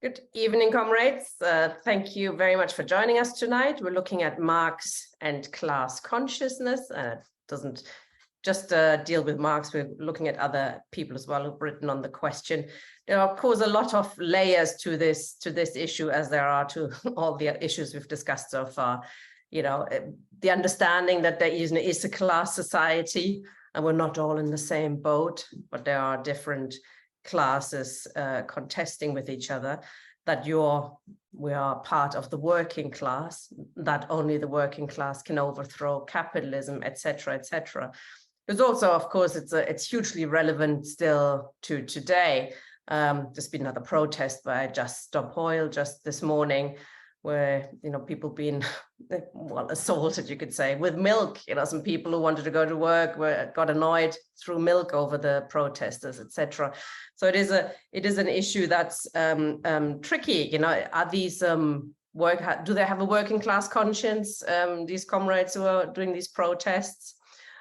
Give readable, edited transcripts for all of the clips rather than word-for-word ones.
Good evening, comrades. Thank you very much for joining us tonight. We're looking at Marx and class consciousness. It doesn't just deal with Marx. We're looking at other people as well who've written on the question. There are, of course, a lot of layers to this issue, as there are to all the issues we've discussed so far. You know, the understanding that there is a class society, and we're not all in the same boat, but there are different classes contesting with each other, that we are part of the working class, that only the working class can overthrow capitalism, etc., etc. There's also, of course, it's hugely relevant still to today. There's been another protest by Just Stop Oil just this morning, where people being assaulted, you could say, with milk. Some people who wanted to go to work got annoyed, threw milk over the protesters, etc. So it is an issue that's tricky. Are these do they have a working class conscience? These comrades who are doing these protests,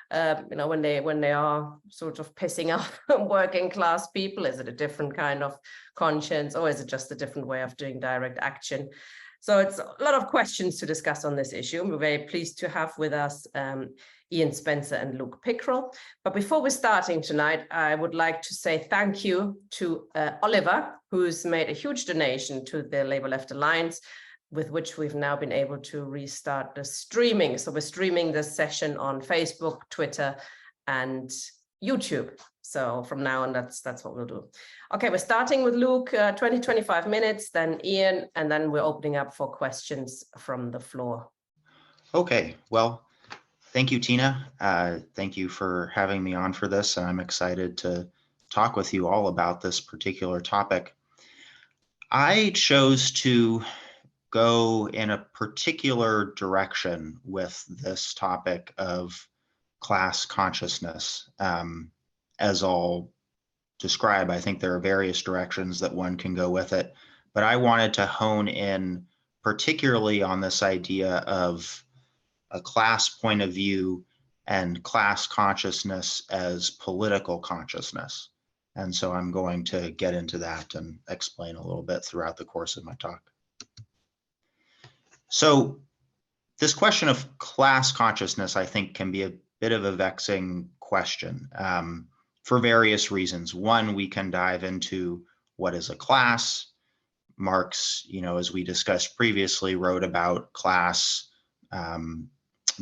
when they are sort of pissing off working class people, is it a different kind of conscience, or is it just a different way of doing direct action? So it's a lot of questions to discuss on this issue. We're very pleased to have with us Ian Spencer and Luke Pickrell. But before we're starting tonight, I would like to say thank you to Oliver, who's made a huge donation to the Labour Left Alliance, with which we've now been able to restart the streaming. So we're streaming this session on Facebook, Twitter, and YouTube. So from now on, that's what we'll do. Okay, we're starting with Luke, 20-25 minutes, then Ian, and then we're opening up for questions from the floor. Okay, well, thank you, Tina. Thank you for having me on for this, and I'm excited to talk with you all about this particular topic. I chose to go in a particular direction with this topic of class consciousness. As I'll describe, I think there are various directions that one can go with it, but I wanted to hone in particularly on this idea of a class point of view and class consciousness as political consciousness. And so I'm going to get into that and explain a little bit throughout the course of my talk. So this question of class consciousness, I think, can be a bit of a vexing question for various reasons. One, we can dive into what is a class. Marx, as we discussed previously, wrote about class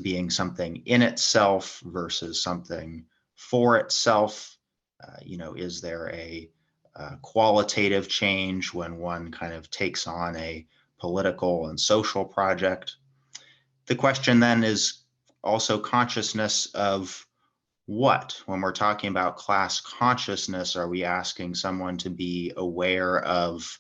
being something in itself versus something for itself. Is there a qualitative change when one kind of takes on a political and social project? The question then is also consciousness of what? When we're talking about class consciousness, are we asking someone to be aware of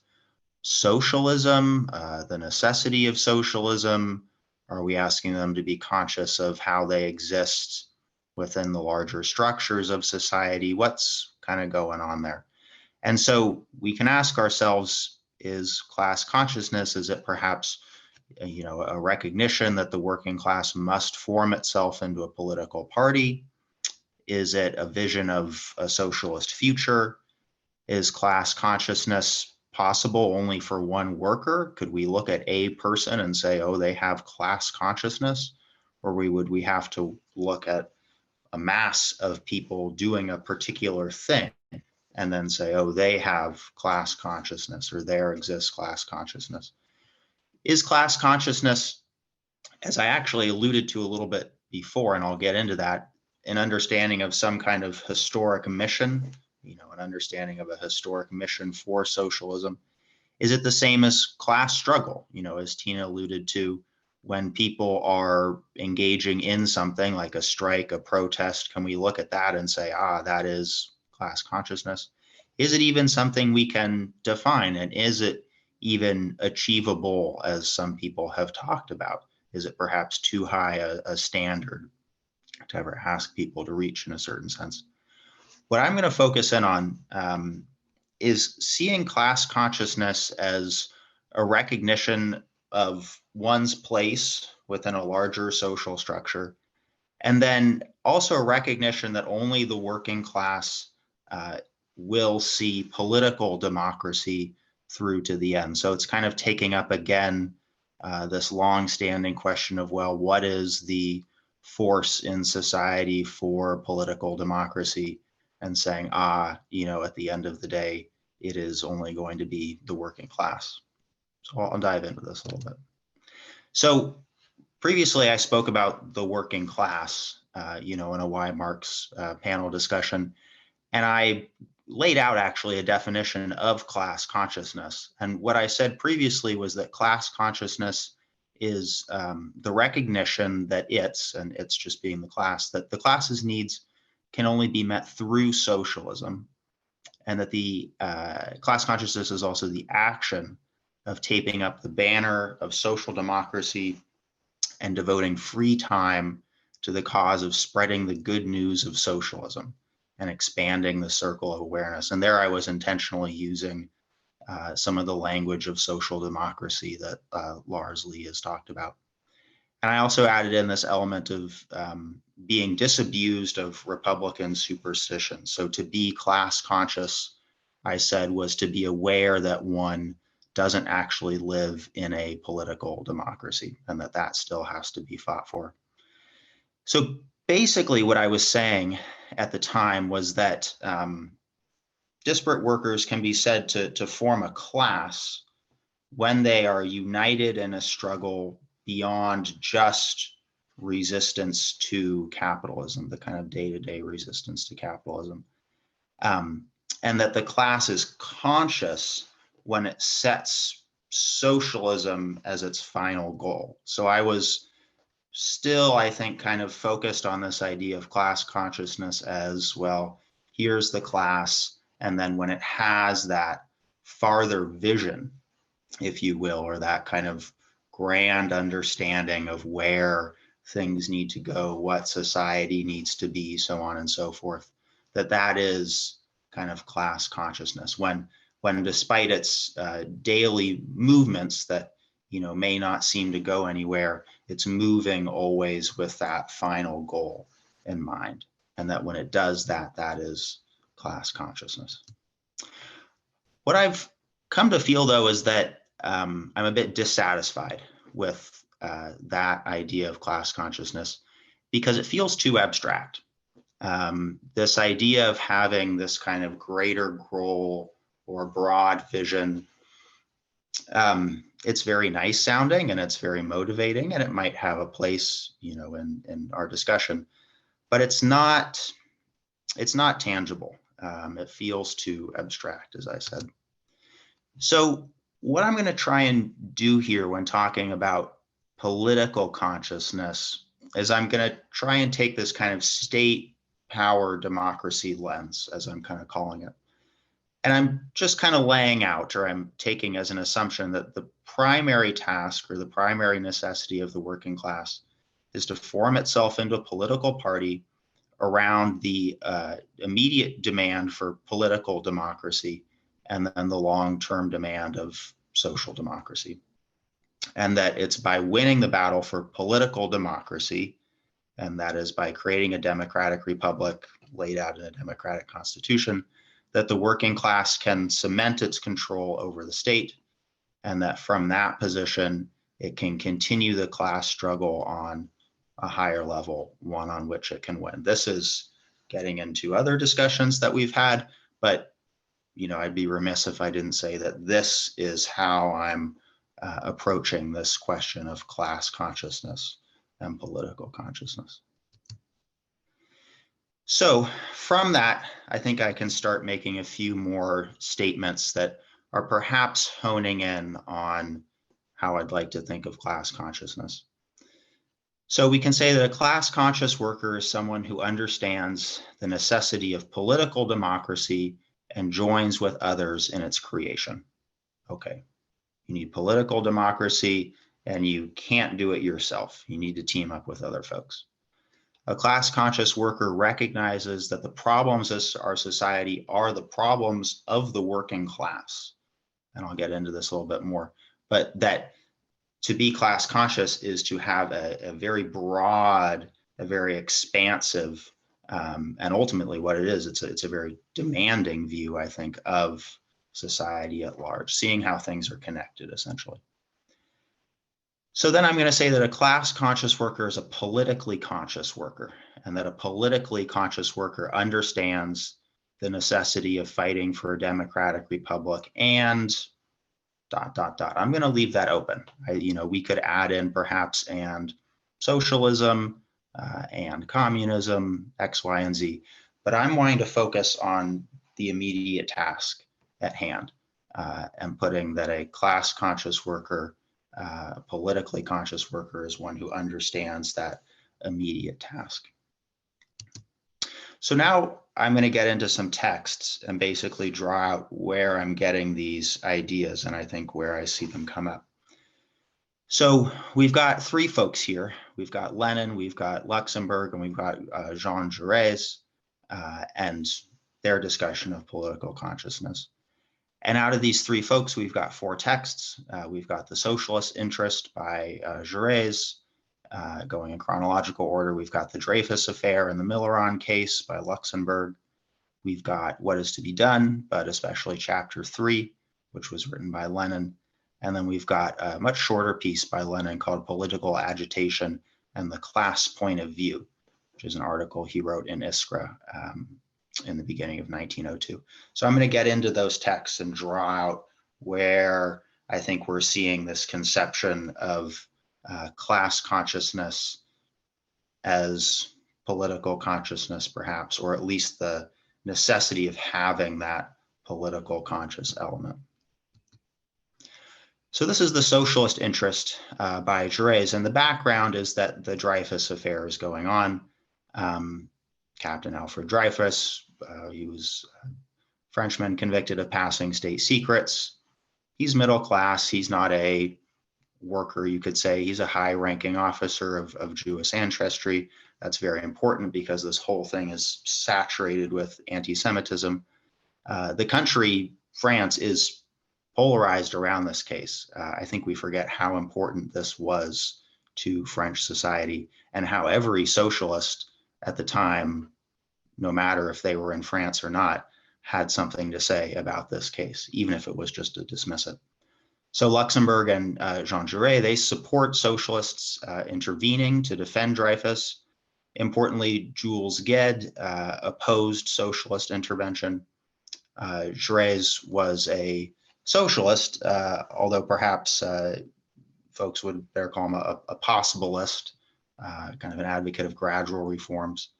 socialism, the necessity of socialism? Are we asking them to be conscious of how they exist within the larger structures of society? What's kind of going on there? And so we can ask ourselves, is class consciousness, is it perhaps a recognition that the working class must form itself into a political party? Is it a vision of a socialist future? Is class consciousness possible only for one worker? Could we look at a person and say, oh, they have class consciousness? Or would we have to look at a mass of people doing a particular thing and then say, oh, they have class consciousness, or there exists class consciousness? Is class consciousness, as I actually alluded to a little bit before, and I'll get into that, an understanding of some kind of historic mission, an understanding of a historic mission for socialism? Is it the same as class struggle? As Tina alluded to, when people are engaging in something like a strike, a protest, can we look at that and say, that is class consciousness? Is it even something we can define? And is it even achievable, as some people have talked about? Is it perhaps too high a standard to ever ask people to reach in a certain sense? What I'm going to focus in on is seeing class consciousness as a recognition of one's place within a larger social structure, and then also a recognition that only the working class will see political democracy through to the end. So it's kind of taking up again this long-standing question of, well, what is the force in society for political democracy, and saying, at the end of the day, it is only going to be the working class. So I'll dive into this a little bit. So previously I spoke about the working class, in a Why Marx panel discussion, and I laid out actually a definition of class consciousness. And what I said previously was that class consciousness is the recognition that it's just being the class, that the class's needs can only be met through socialism, and that the class consciousness is also the action of taping up the banner of social democracy and devoting free time to the cause of spreading the good news of socialism and expanding the circle of awareness. And there I was intentionally using some of the language of social democracy that Lars Lee has talked about. And I also added in this element of being disabused of Republican superstition. So to be class conscious, I said, was to be aware that one doesn't actually live in a political democracy, and that still has to be fought for. So basically what I was saying at the time was that disparate workers can be said to form a class when they are united in a struggle beyond just resistance to capitalism, the kind of day-to-day resistance to capitalism. And that the class is conscious when it sets socialism as its final goal. So I was still, I think, kind of focused on this idea of class consciousness as, well, here's the class, and then when it has that farther vision, if you will, or that kind of grand understanding of where things need to go, what society needs to be, so on and so forth, that is kind of class consciousness. When despite its daily movements that may not seem to go anywhere, it's moving always with that final goal in mind. And that when it does that, that is class consciousness. What I've come to feel, though, is that I'm a bit dissatisfied with that idea of class consciousness because it feels too abstract. This idea of having this kind of greater goal or broad vision, it's very nice sounding and it's very motivating, and it might have a place, in our discussion, but it's not tangible. It feels too abstract, as I said. So what I'm going to try and do here when talking about political consciousness is I'm going to try and take this kind of state power democracy lens, as I'm kind of calling it. And I'm just kind of laying out, or I'm taking as an assumption, that the primary task or the primary necessity of the working class is to form itself into a political party around the immediate demand for political democracy and then the long-term demand of social democracy. And that it's by winning the battle for political democracy, and that is by creating a democratic republic laid out in a democratic constitution, that the working class can cement its control over the state, and that from that position, it can continue the class struggle on a higher level, one on which it can win. This is getting into other discussions that we've had, but I'd be remiss if I didn't say that this is how I'm approaching this question of class consciousness and political consciousness. So from that, I think I can start making a few more statements that are perhaps honing in on how I'd like to think of class consciousness. So we can say that a class conscious worker is someone who understands the necessity of political democracy and joins with others in its creation. Okay, you need political democracy and you can't do it yourself. You need to team up with other folks. A class conscious worker recognizes that the problems of our society are the problems of the working class. And I'll get into this a little bit more, but that to be class conscious is to have a very broad, a very expansive, and ultimately what it is, it's a very demanding view, I think, of society at large, seeing how things are connected, essentially. So then I'm going to say that a class conscious worker is a politically conscious worker, and that a politically conscious worker understands the necessity of fighting for a democratic republic and ... I'm going to leave that open. We could add in perhaps and socialism and communism, X, Y, and Z, but I'm wanting to focus on the immediate task at hand and putting that a class conscious worker, politically conscious worker, is one who understands that immediate task. So now I'm going to get into some texts and basically draw out where I'm getting these ideas and I think where I see them come up. So we've got three folks here. We've got Lenin, we've got Luxemburg, and we've got Jean Jaurès and their discussion of political consciousness. And out of these three folks, we've got four texts. We've got The Socialist Interest by Jaurès, going in chronological order. We've got The Dreyfus Affair and the Milleron Case by Luxemburg. We've got What is to be Done, but especially Chapter 3, which was written by Lenin. And then we've got a much shorter piece by Lenin called Political Agitation and the Class Point of View, which is an article he wrote in Iskra in the beginning of 1902. So I'm going to get into those texts and draw out where I think we're seeing this conception of class consciousness as political consciousness, perhaps, or at least the necessity of having that political conscious element. So this is The Socialist Interest by Jaurès, and the background is that the Dreyfus Affair is going on. Captain Alfred Dreyfus, he was a Frenchman convicted of passing state secrets. He's middle class. He's not a worker, you could say. He's a high-ranking officer of Jewish ancestry. That's very important because this whole thing is saturated with anti-Semitism. The country, France, is polarized around this case. I think we forget how important this was to French society and how every socialist at the time, no matter if they were in France or not, had something to say about this case, even if it was just to dismiss it. So Luxemburg and Jean Jaurès, they support socialists intervening to defend Dreyfus. Importantly, Jules Gued opposed socialist intervention. Jaurès was a socialist, although perhaps folks would better call him a possibilist, kind of an advocate of gradual reforms,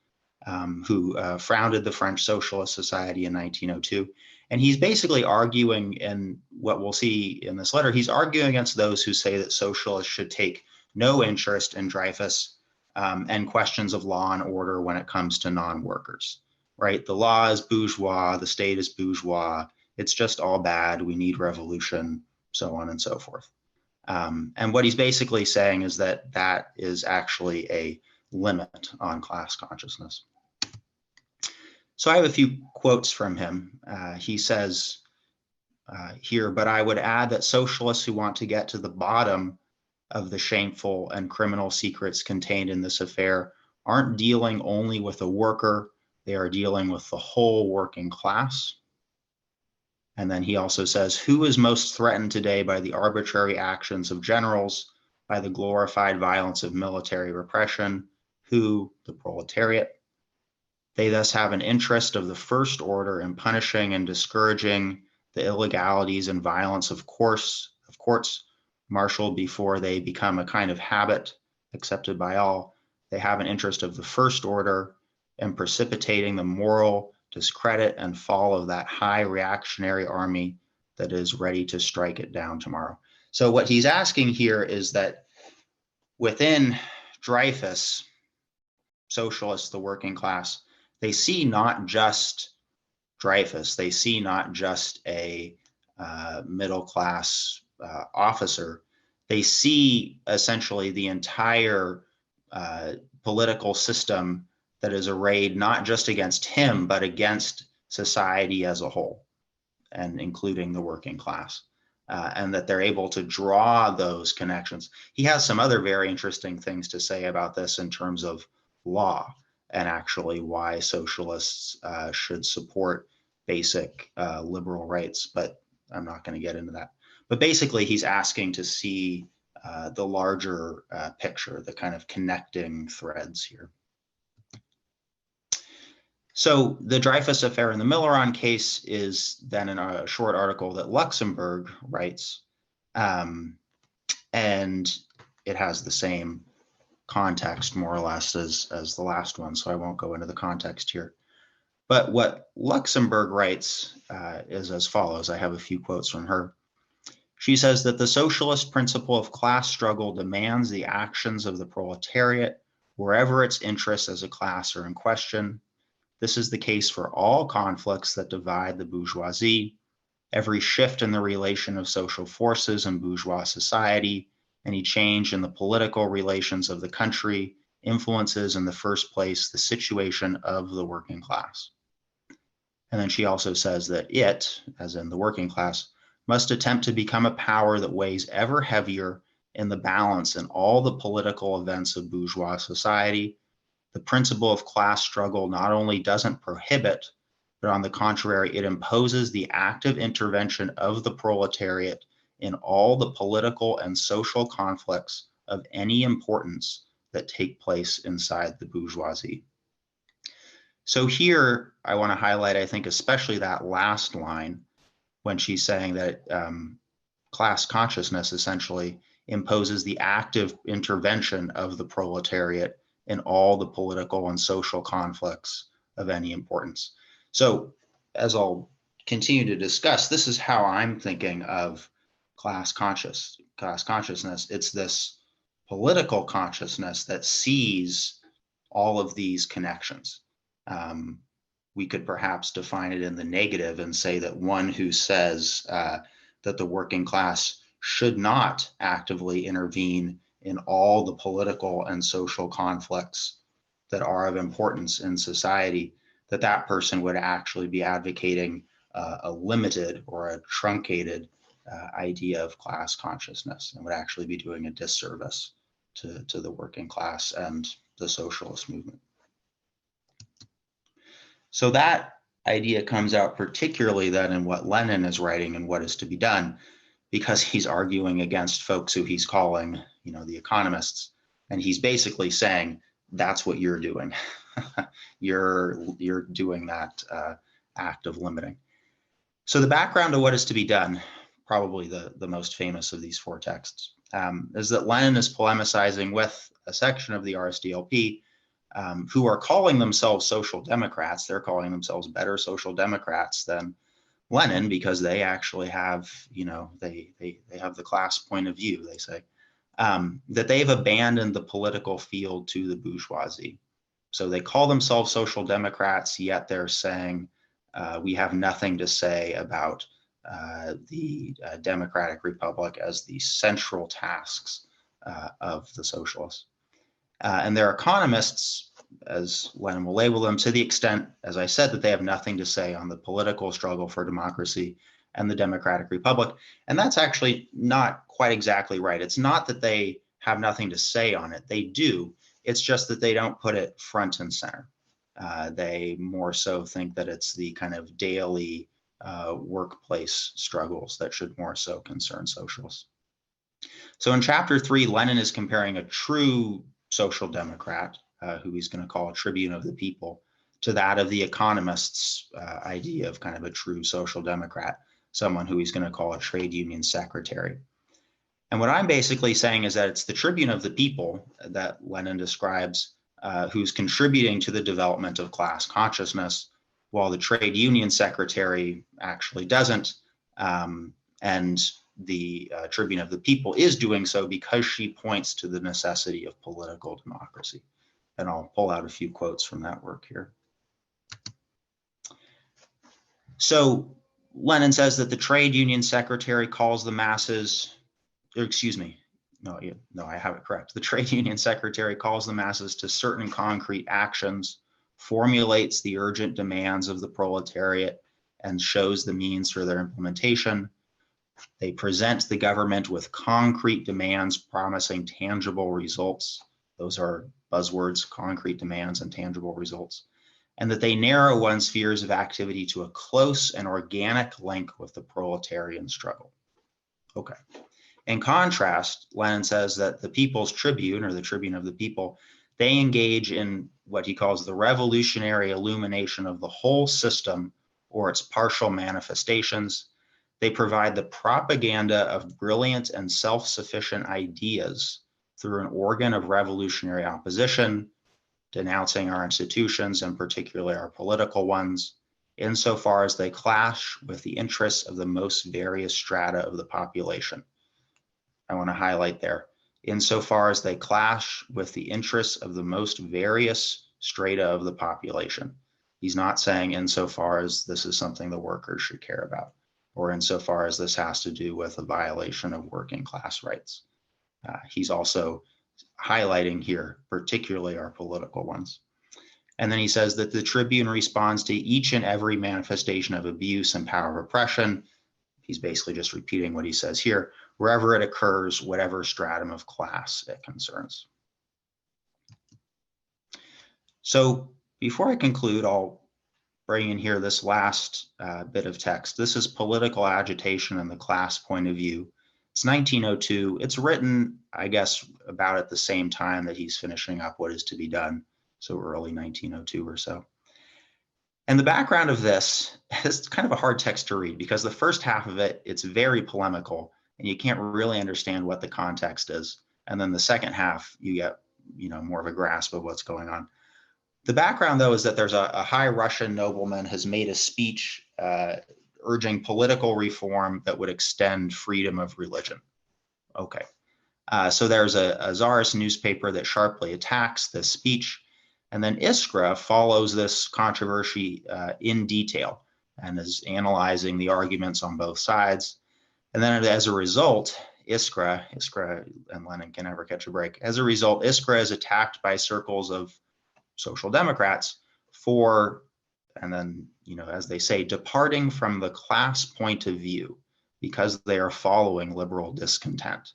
who founded the French Socialist Society in 1902. And he's basically arguing, in what we'll see in this letter, he's arguing against those who say that socialists should take no interest in Dreyfus and questions of law and order when it comes to non-workers, right? The law is bourgeois, the state is bourgeois, it's just all bad, we need revolution, so on and so forth. And what he's basically saying is that that is actually a limit on class consciousness. So I have a few quotes from him. He says here, but I would add that socialists who want to get to the bottom of the shameful and criminal secrets contained in this affair aren't dealing only with a worker, they are dealing with the whole working class. And then he also says, who is most threatened today by the arbitrary actions of generals, by the glorified violence of military repression? Who? The proletariat. They thus have an interest of the first order in punishing and discouraging the illegalities and violence of courts marshaled before they become a kind of habit accepted by all. They have an interest of the first order in precipitating the moral discredit and fall of that high reactionary army that is ready to strike it down tomorrow. So what he's asking here is that within Dreyfus, socialists, the working class, they see not just Dreyfus, they see not just a middle class officer, they see essentially the entire political system that is arrayed not just against him, but against society as a whole, and including the working class, and that they're able to draw those connections. He has some other very interesting things to say about this in terms of law and actually why socialists should support basic liberal rights, but I'm not going to get into that. But basically, he's asking to see the larger picture, the kind of connecting threads here. So the Dreyfus Affair and the Milleron case is then in a short article that Luxemburg writes, and it has the same context more or less as the last one, so I won't go into the context here. But what Luxemburg writes is as follows. I have a few quotes from her. She says that the socialist principle of class struggle demands the actions of the proletariat wherever its interests as a class are in question. This is the case for all conflicts that divide the bourgeoisie. Every shift in the relation of social forces in bourgeois society, any change in the political relations of the country influences in the first place the situation of the working class. And then she also says that it, as in the working class, must attempt to become a power that weighs ever heavier in the balance in all the political events of bourgeois society. The principle of class struggle not only doesn't prohibit, but on the contrary, it imposes the active intervention of the proletariat in all the political and social conflicts of any importance that take place inside the bourgeoisie. So here, I want to highlight, I think, especially that last line when she's saying that class consciousness essentially imposes the active intervention of the proletariat in all the political and social conflicts of any importance. So as I'll continue to discuss, this is how I'm thinking of class consciousness. It's this political consciousness that sees all of these connections. We could perhaps define it in the negative and say that one who says that the working class should not actively intervene in all the political and social conflicts that are of importance in society, that person would actually be advocating a limited or a truncated idea of class consciousness, and would actually be doing a disservice to the working class and the socialist movement. So that idea comes out particularly then in what Lenin is writing and What Is to Be Done, because he's arguing against folks who he's calling, the economists, and he's basically saying that's what you're doing. you're doing that act of limiting. So the background to What Is to Be Done, probably the most famous of these four texts, is that Lenin is polemicizing with a section of the RSDLP who are calling themselves social democrats. They're calling themselves better social democrats than Lenin because they actually have, they have the class point of view, they say, that they've abandoned the political field to the bourgeoisie. So they call themselves social democrats, yet they're saying we have nothing to say about the democratic republic as the central tasks of the socialists. And they're economists, as Lenin will label them, to the extent, as I said, that they have nothing to say on the political struggle for democracy and the democratic republic. And that's actually not quite exactly right. It's not that they have nothing to say on it. They do. It's just that they don't put it front and center. They more so think that it's the kind of daily workplace struggles that should more so concern socialists. So in chapter 3, Lenin is comparing a true social democrat, who he's going to call a tribune of the people, to that of the economists' idea of kind of a true social democrat, someone who he's going to call a trade union secretary. And what I'm basically saying is that it's the tribune of the people that Lenin describes who's contributing to the development of class consciousness, while the trade union secretary actually doesn't. And the tribune of the people is doing so because she points to the necessity of political democracy. And I'll pull out a few quotes from that work here. So Lenin says that the trade union secretary calls the masses, I have it correct. The trade union secretary calls the masses to certain concrete actions, formulates the urgent demands of the proletariat, and shows the means for their implementation. They present the government with concrete demands promising tangible results. Those are buzzwords: concrete demands and tangible results. and that they narrow one's spheres of activity to a close and organic link with the proletarian struggle. Okay. In contrast, Lenin says that the People's Tribune, or the Tribune of the People, they engage in what he calls the revolutionary illumination of the whole system or its partial manifestations. They provide the propaganda of brilliant and self-sufficient ideas through an organ of revolutionary opposition, denouncing our institutions and particularly our political ones, insofar as they clash with the interests of the most various strata of the population. I want to highlight there, insofar as they clash with the interests of the most various strata of the population. He's not saying insofar as this is something the workers should care about, or insofar as this has to do with a violation of working class rights. He's also highlighting here, particularly our political ones. And then he says that the Tribune responds to each and every manifestation of abuse and power of oppression. He's basically just repeating what he says here, wherever it occurs, whatever stratum of class it concerns. So before I conclude, I'll bring in here this last bit of text. This is Political Agitation and the Class Point of View. It's 1902. It's written, I guess, about at the same time that he's finishing up What Is to Be Done, so early 1902 or so. And the background of this is kind of a hard text to read because the first half of it, it's very polemical and you can't really understand what the context is. And then the second half, you get, more of a grasp of what's going on. The background, though, is that there's a high Russian nobleman has made a speech urging political reform that would extend freedom of religion. Okay, so there's a Tsarist newspaper that sharply attacks this speech. And then Iskra follows this controversy in detail and is analyzing the arguments on both sides. And then as a result, Iskra and Lenin can never catch a break. As a result, Iskra is attacked by circles of social democrats for, and then, as they say, departing from the class point of view because they are following liberal discontent.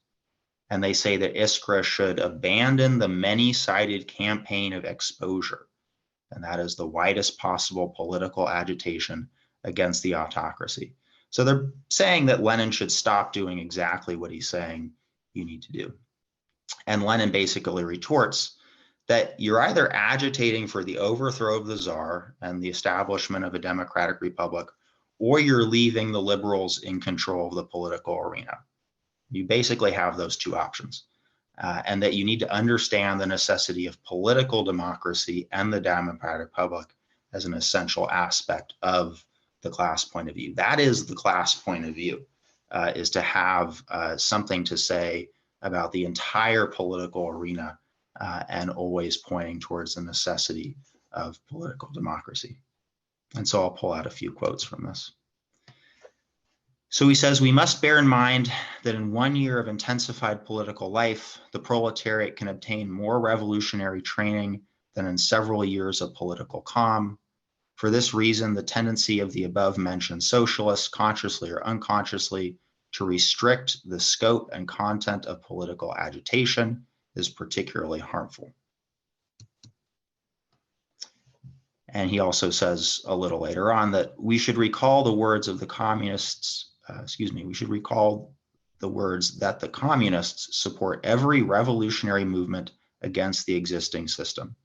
And they say that Iskra should abandon the many-sided campaign of exposure, and that is the widest possible political agitation against the autocracy. So they're saying that Lenin should stop doing exactly what he's saying you need to do. And Lenin basically retorts that you're either agitating for the overthrow of the Tsar and the establishment of a democratic republic, or you're leaving the liberals in control of the political arena. You basically have those two options, and that you need to understand the necessity of political democracy and the democratic republic as an essential aspect of the class point of view. That is the class point of view, is to have something to say about the entire political arena and always pointing towards the necessity of political democracy. And so I'll pull out a few quotes from this. So he says, we must bear in mind that in 1 year of intensified political life, the proletariat can obtain more revolutionary training than in several years of political calm. For this reason, the tendency of the above-mentioned socialists, consciously or unconsciously, to restrict the scope and content of political agitation is particularly harmful. And he also says a little later on that we should recall the words of the communists, we should recall the words that the communists support every revolutionary movement against the existing system.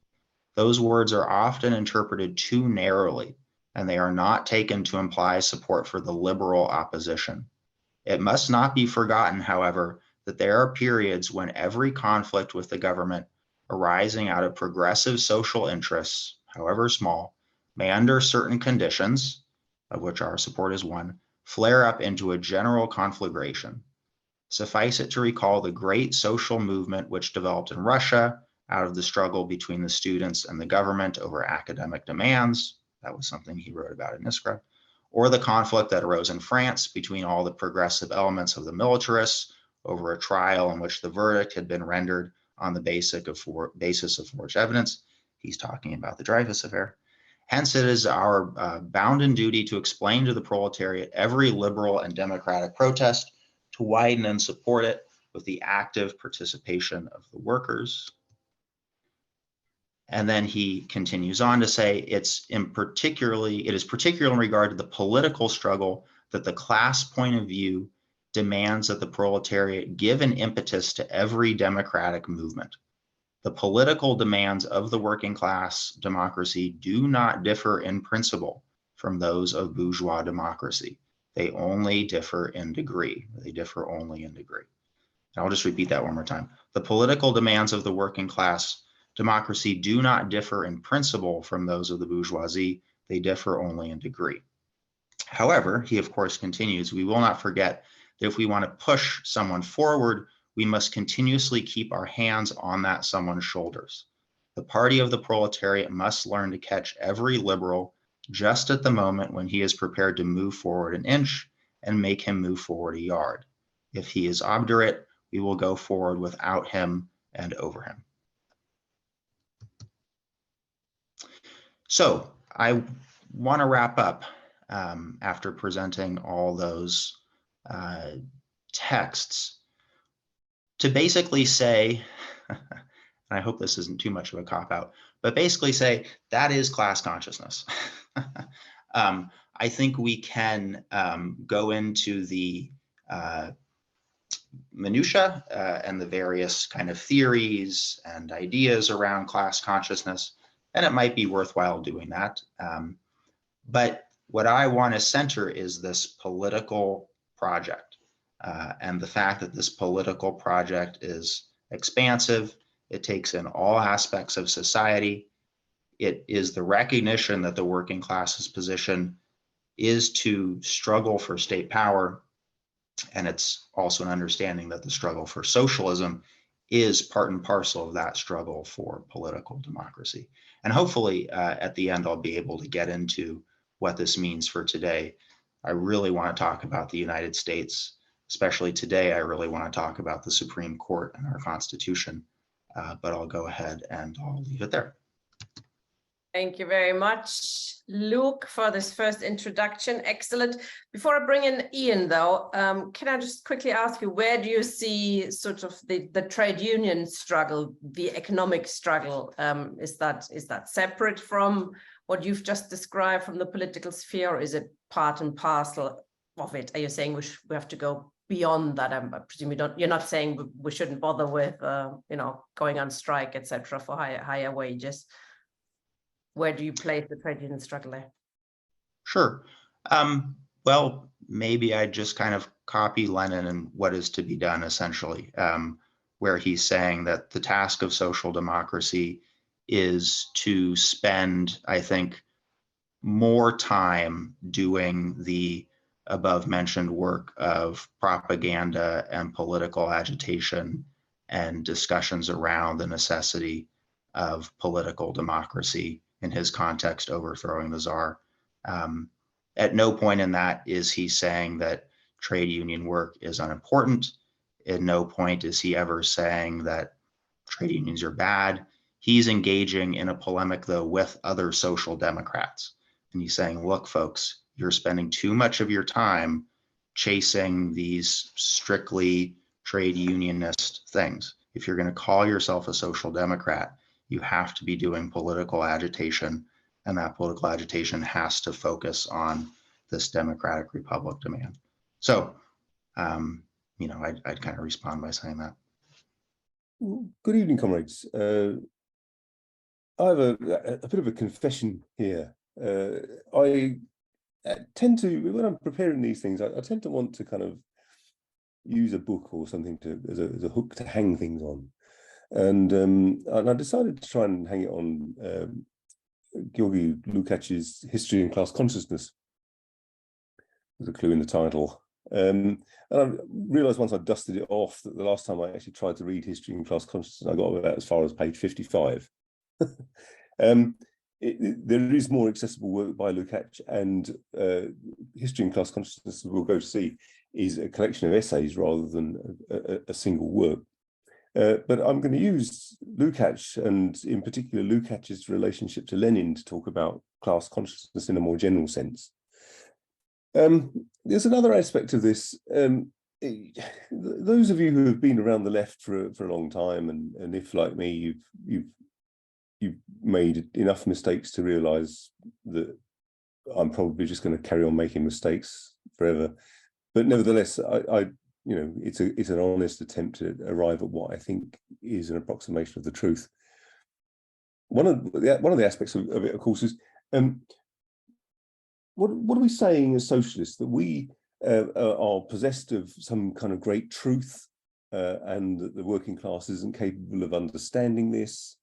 Those words are often interpreted too narrowly, and they are not taken to imply support for the liberal opposition. It must not be forgotten, however, that there are periods when every conflict with the government arising out of progressive social interests, however small, may under certain conditions, of which our support is one, flare up into a general conflagration. Suffice it to recall the great social movement which developed in Russia out of the struggle between the students and the government over academic demands. That was something he wrote about in Iskra. Or the conflict that arose in France between all the progressive elements of the militarists over a trial in which the verdict had been rendered on the basis of forged evidence. He's talking about the Dreyfus Affair. Hence, it is our bounden duty to explain to the proletariat every liberal and democratic protest, to widen and support it with the active participation of the workers. And then he continues on to say it is particularly in regard to the political struggle that the class point of view demands that the proletariat give an impetus to every democratic movement. The political demands of the working class democracy do not differ in principle from those of bourgeois democracy. They only differ in degree. They differ only in degree. And I'll just repeat that one more time. The political demands of the working class democracy do not differ in principle from those of the bourgeoisie. They differ only in degree. However, he of course continues, we will not forget that if we want to push someone forward, we must continuously keep our hands on that someone's shoulders. The party of the proletariat must learn to catch every liberal just at the moment when he is prepared to move forward an inch and make him move forward a yard. If he is obdurate, we will go forward without him and over him. So I want to wrap up after presenting all those texts to basically say, and I hope this isn't too much of a cop-out, but basically say that is class consciousness. I think we can go into the minutia and the various kind of theories and ideas around class consciousness, and it might be worthwhile doing that. But what I want to center is this political project and the fact that this political project is expansive. It takes in all aspects of society. It is the recognition that the working class's position is to struggle for state power. And it's also an understanding that the struggle for socialism is part and parcel of that struggle for political democracy. And hopefully at the end, I'll be able to get into what this means for today. I really want to talk about the United States, especially today. I really want to talk about the Supreme Court and our Constitution, but I'll go ahead and I'll leave it there. Thank you very much, Luke, for this first introduction. Excellent. Before I bring in Ian, though, can I just quickly ask you, where do you see sort of the trade union struggle, the economic struggle? Is that separate from what you've just described from the political sphere, or is it part and parcel of it? Are you saying we have to go beyond that? I presume you're not saying we shouldn't bother with going on strike, etc., for higher wages. Where do you place the trade union struggle there? Sure. Well, maybe I just kind of copy Lenin and What Is to Be Done, essentially, where he's saying that the task of social democracy is to spend, I think, more time doing the above mentioned work of propaganda and political agitation and discussions around the necessity of political democracy, in his context, overthrowing the czar. At no point in that is he saying that trade union work is unimportant. At no point is he ever saying that trade unions are bad. He's engaging in a polemic, though, with other social democrats. And he's saying, look, folks, you're spending too much of your time chasing these strictly trade unionist things. If you're going to call yourself a social democrat, you have to be doing political agitation, and that political agitation has to focus on this democratic republic demand. So, I'd kind of respond by saying that. Good evening, comrades. I have a bit of a confession here. I tend to, when I'm preparing these things, I tend to want to kind of use a book or something as a hook to hang things on. And I decided to try and hang it on Georgi Lukács's History and Class Consciousness. There's a clue in the title. And I realised once I dusted it off that the last time I actually tried to read History and Class Consciousness, I got about as far as page 55. There is more accessible work by Lukács, and History and Class Consciousness, we'll go to see, is a collection of essays rather than a single work. But I'm going to use Lukács, and in particular Lukács's relationship to Lenin, to talk about class consciousness in a more general sense. There's another aspect of this. Those of you who have been around the left for a long time, and if like me, you've you've made enough mistakes to realize that I'm probably just going to carry on making mistakes forever. But nevertheless, it's an honest attempt to arrive at what I think is an approximation of the truth. One of the aspects of it, of course, is what are we saying as socialists? That we are possessed of some kind of great truth, and that the working class isn't capable of understanding this.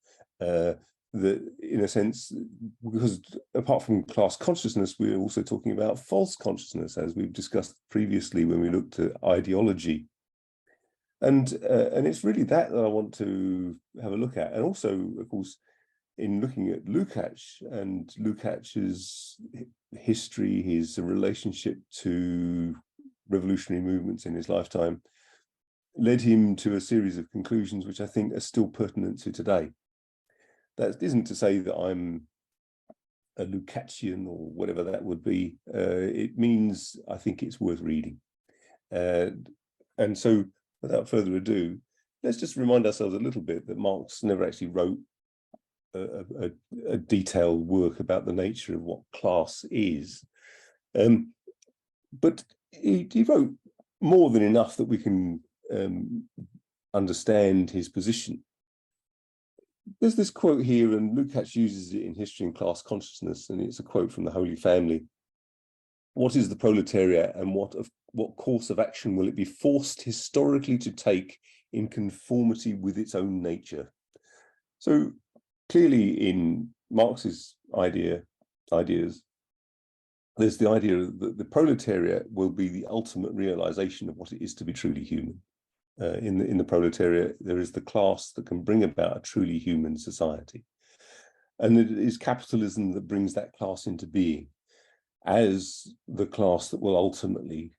That, in a sense, because apart from class consciousness, we're also talking about false consciousness, as we've discussed previously when we looked at ideology. And it's really that I want to have a look at. And also, of course, in looking at Lukács and Lukács's history, his relationship to revolutionary movements in his lifetime, led him to a series of conclusions which I think are still pertinent to today. That isn't to say that I'm a Lukácsian or whatever that would be. It means I think it's worth reading. And so, without further ado, let's just remind ourselves a little bit that Marx never actually wrote a detailed work about the nature of what class is. But he wrote more than enough that we can understand his position. There's this quote here, and Lukács uses it in History and Class Consciousness, and it's a quote from the Holy Family. What is the proletariat, and what course of action will it be forced historically to take in conformity with its own nature? So clearly in Marx's ideas, there's the idea that the proletariat will be the ultimate realization of what it is to be truly human. In the proletariat, there is the class that can bring about a truly human society. And it is capitalism that brings that class into being as the class that will ultimately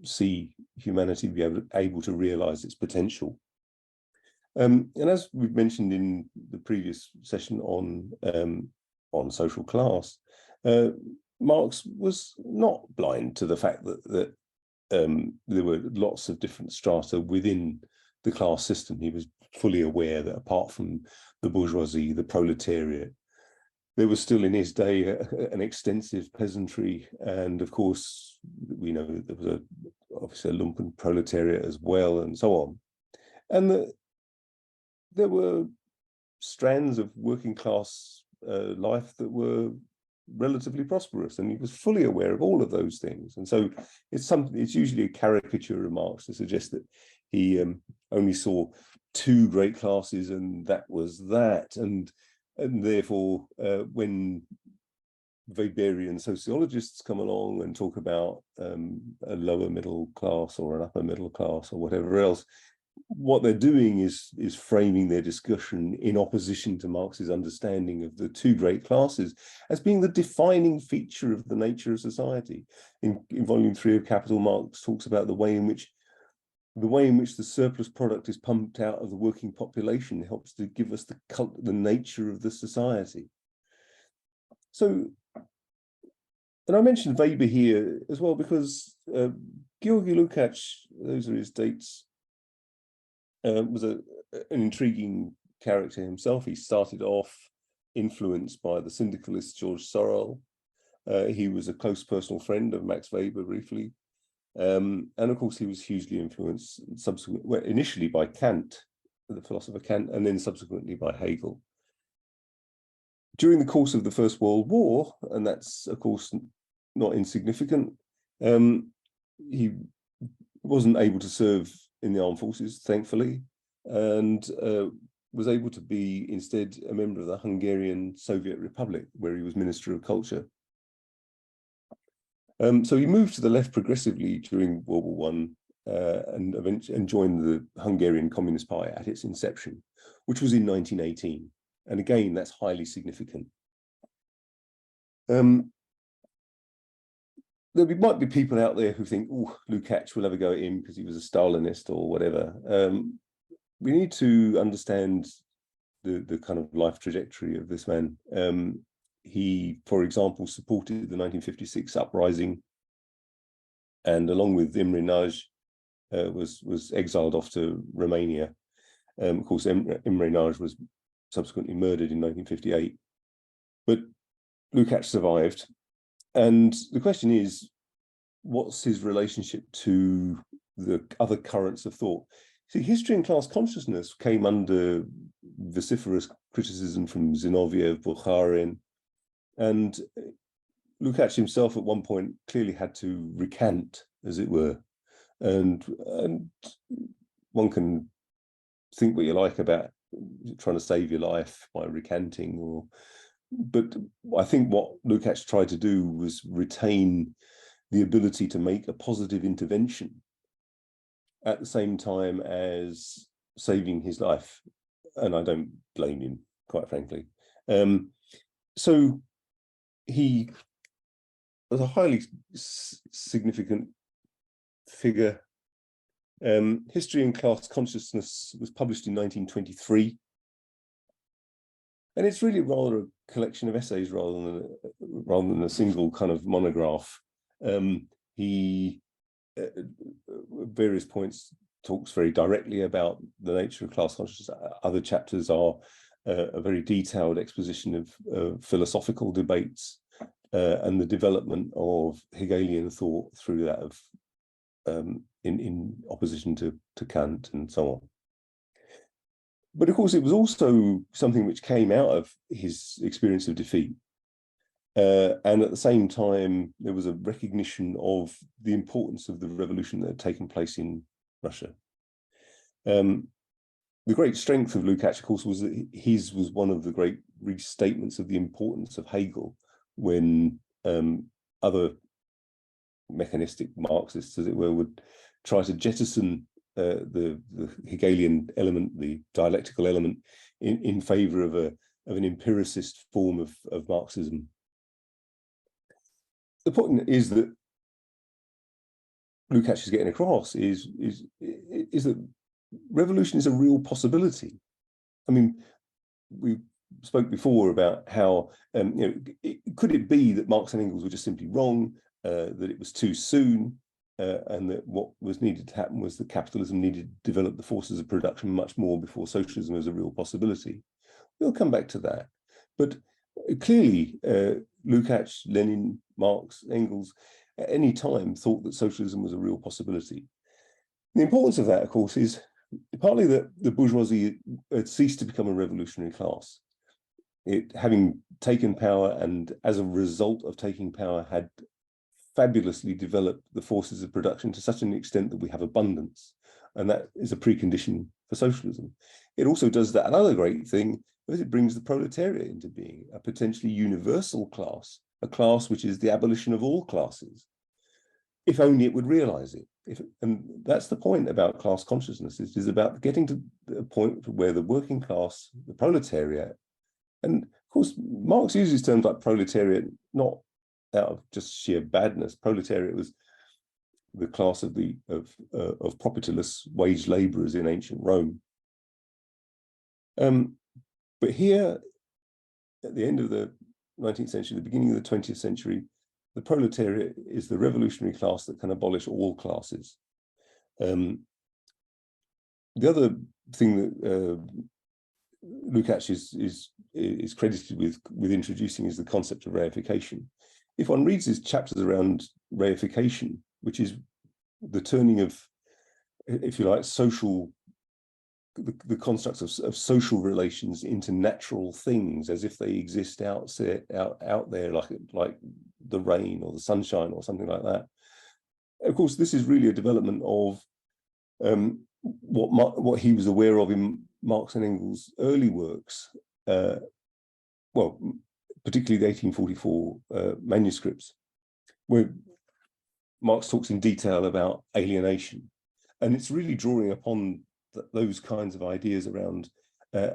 see humanity be able to realize its potential. And as we've mentioned in the previous session on social class, Marx was not blind to the fact that there were lots of different strata within the class system. He was fully aware that apart from the bourgeoisie, the proletariat, there was still in his day an extensive peasantry, and of course we know that there was obviously a lumpen proletariat as well, and so on, and that there were strands of working class life that were relatively prosperous, and he was fully aware of all of those things. And so it's usually a caricature of Marx to suggest that he only saw two great classes and that was that, and therefore when Weberian sociologists come along and talk about a lower middle class or an upper middle class or whatever else, what they're doing is framing their discussion in opposition to Marx's understanding of the two great classes as being the defining feature of the nature of society. In volume 3 of Capital, Marx talks about the way in which the surplus product is pumped out of the working population helps to give us the nature of the society. So, and I mentioned Weber here as well because Georgi Lukács, those are his dates, was an intriguing character himself. He started off influenced by the syndicalist George Sorel. He was a close personal friend of Max Weber briefly. And of course, he was hugely influenced initially by Kant, the philosopher Kant, and then subsequently by Hegel. During the course of the First World War, and that's of course not insignificant, he wasn't able to serve in the armed forces, thankfully, and was able to be instead a member of the Hungarian Soviet Republic, where he was Minister of Culture. So he moved to the left progressively during World War I and joined the Hungarian Communist Party at its inception, which was in 1918. And again, that's highly significant. There might be people out there who think, oh, Lukács will never go at him because he was a Stalinist or whatever. We need to understand the kind of life trajectory of this man. He, for example, supported the 1956 uprising, and along with Imre Nagy, was exiled off to Romania. Of course, Imre Nagy was subsequently murdered in 1958. But Lukács survived. And the question is, what's his relationship to the other currents of thought? See, history and class consciousness came under vociferous criticism from Zinoviev, Bukharin, and Lukács himself at one point clearly had to recant, as it were. And one can think what you like about trying to save your life by recanting, but I think what Lukács tried to do was retain the ability to make a positive intervention at the same time as saving his life. And I don't blame him, quite frankly. So he was a highly significant figure. History and Class Consciousness was published in 1923. And it's really rather a collection of essays rather than a single kind of monograph. He, at various points, talks very directly about the nature of class consciousness. Other chapters are a very detailed exposition of philosophical debates and the development of Hegelian thought through that of in opposition to Kant and so on. But of course, it was also something which came out of his experience of defeat. And at the same time, there was a recognition of the importance of the revolution that had taken place in Russia. The great strength of Lukács, of course, was that his was one of the great restatements of the importance of Hegel when other mechanistic Marxists, as it were, would try to jettison the Hegelian element, the dialectical element, in favor of an empiricist form of Marxism. The point is that Lukács is getting across is that revolution is a real possibility. I mean, we spoke before about how could it be that Marx and Engels were just simply wrong, that it was too soon, and that what was needed to happen was that capitalism needed to develop the forces of production much more before socialism was a real possibility. We'll come back to that. But clearly, Lukács, Lenin, Marx, Engels, at any time thought that socialism was a real possibility. The importance of that, of course, is partly that the bourgeoisie had ceased to become a revolutionary class. It, having taken power, and as a result of taking power, had fabulously developed the forces of production to such an extent that we have abundance, and that is a precondition for socialism. It also does that another great thing, is it brings the proletariat into being, a potentially universal class, a class which is the abolition of all classes, if only it would realize it. And that's the point about class consciousness. It is about getting to a point where the working class, the proletariat, and of course Marx uses terms like proletariat not out of just sheer badness. Proletariat was the class of propertyless wage laborers in ancient Rome. But here, at the end of the 19th century, the beginning of the 20th century, the proletariat is the revolutionary class that can abolish all classes. The other thing that Lukács is credited with introducing is the concept of reification. If one reads his chapters around reification, which is the turning of, if you like, the constructs of social relations into natural things, as if they exist out there, like the rain or the sunshine or something like that. Of course, this is really a development of what he was aware of in Marx and Engels' early works. Well, particularly the 1844 manuscripts, where Marx talks in detail about alienation. And it's really drawing upon those kinds of ideas around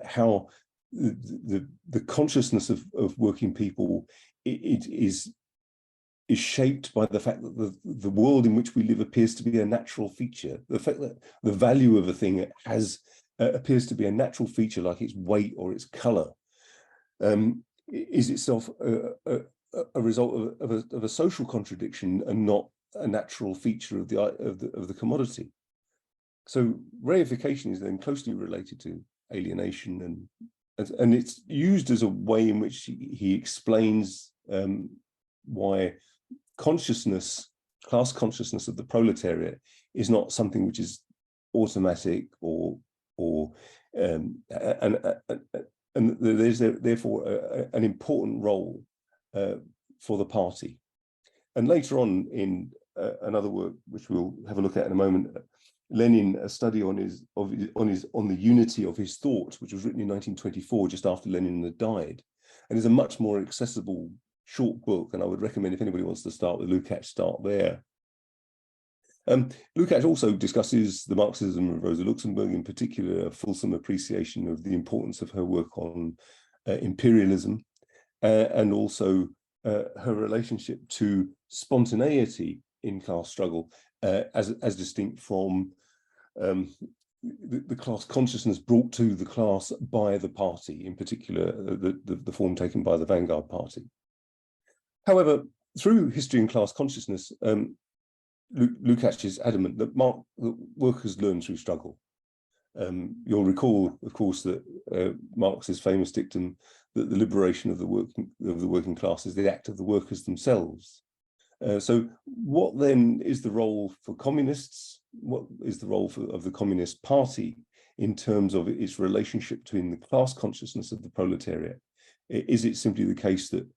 how the consciousness of working people is shaped by the fact that the world in which we live appears to be a natural feature. The fact that the value of a thing appears to be a natural feature, like its weight or its color, is itself a result of a social contradiction and not a natural feature of the commodity. So reification is then closely related to alienation, and and it's used as a way in which he explains why consciousness, class consciousness of the proletariat, is not something which is automatic and there's therefore an important role for the party. And later on in another work, which we'll have a look at in a moment, Lenin, a study on the unity of his thought, which was written in 1924, just after Lenin had died, and is a much more accessible short book. And I would recommend, if anybody wants to start with Lukács, start there. Lukács also discusses the Marxism of Rosa Luxemburg, in particular, a fulsome appreciation of the importance of her work on imperialism, and also her relationship to spontaneity in class struggle, as distinct from the class consciousness brought to the class by the party, in particular, the form taken by the Vanguard Party. However, through history and class consciousness, Lukács is adamant that workers learn through struggle. You'll recall, of course, that Marx's famous dictum that the liberation of the working class is the act of the workers themselves. So what then is the role for communists? What is the role of the Communist Party in terms of its relationship between the class consciousness of the proletariat? Is it simply the case that,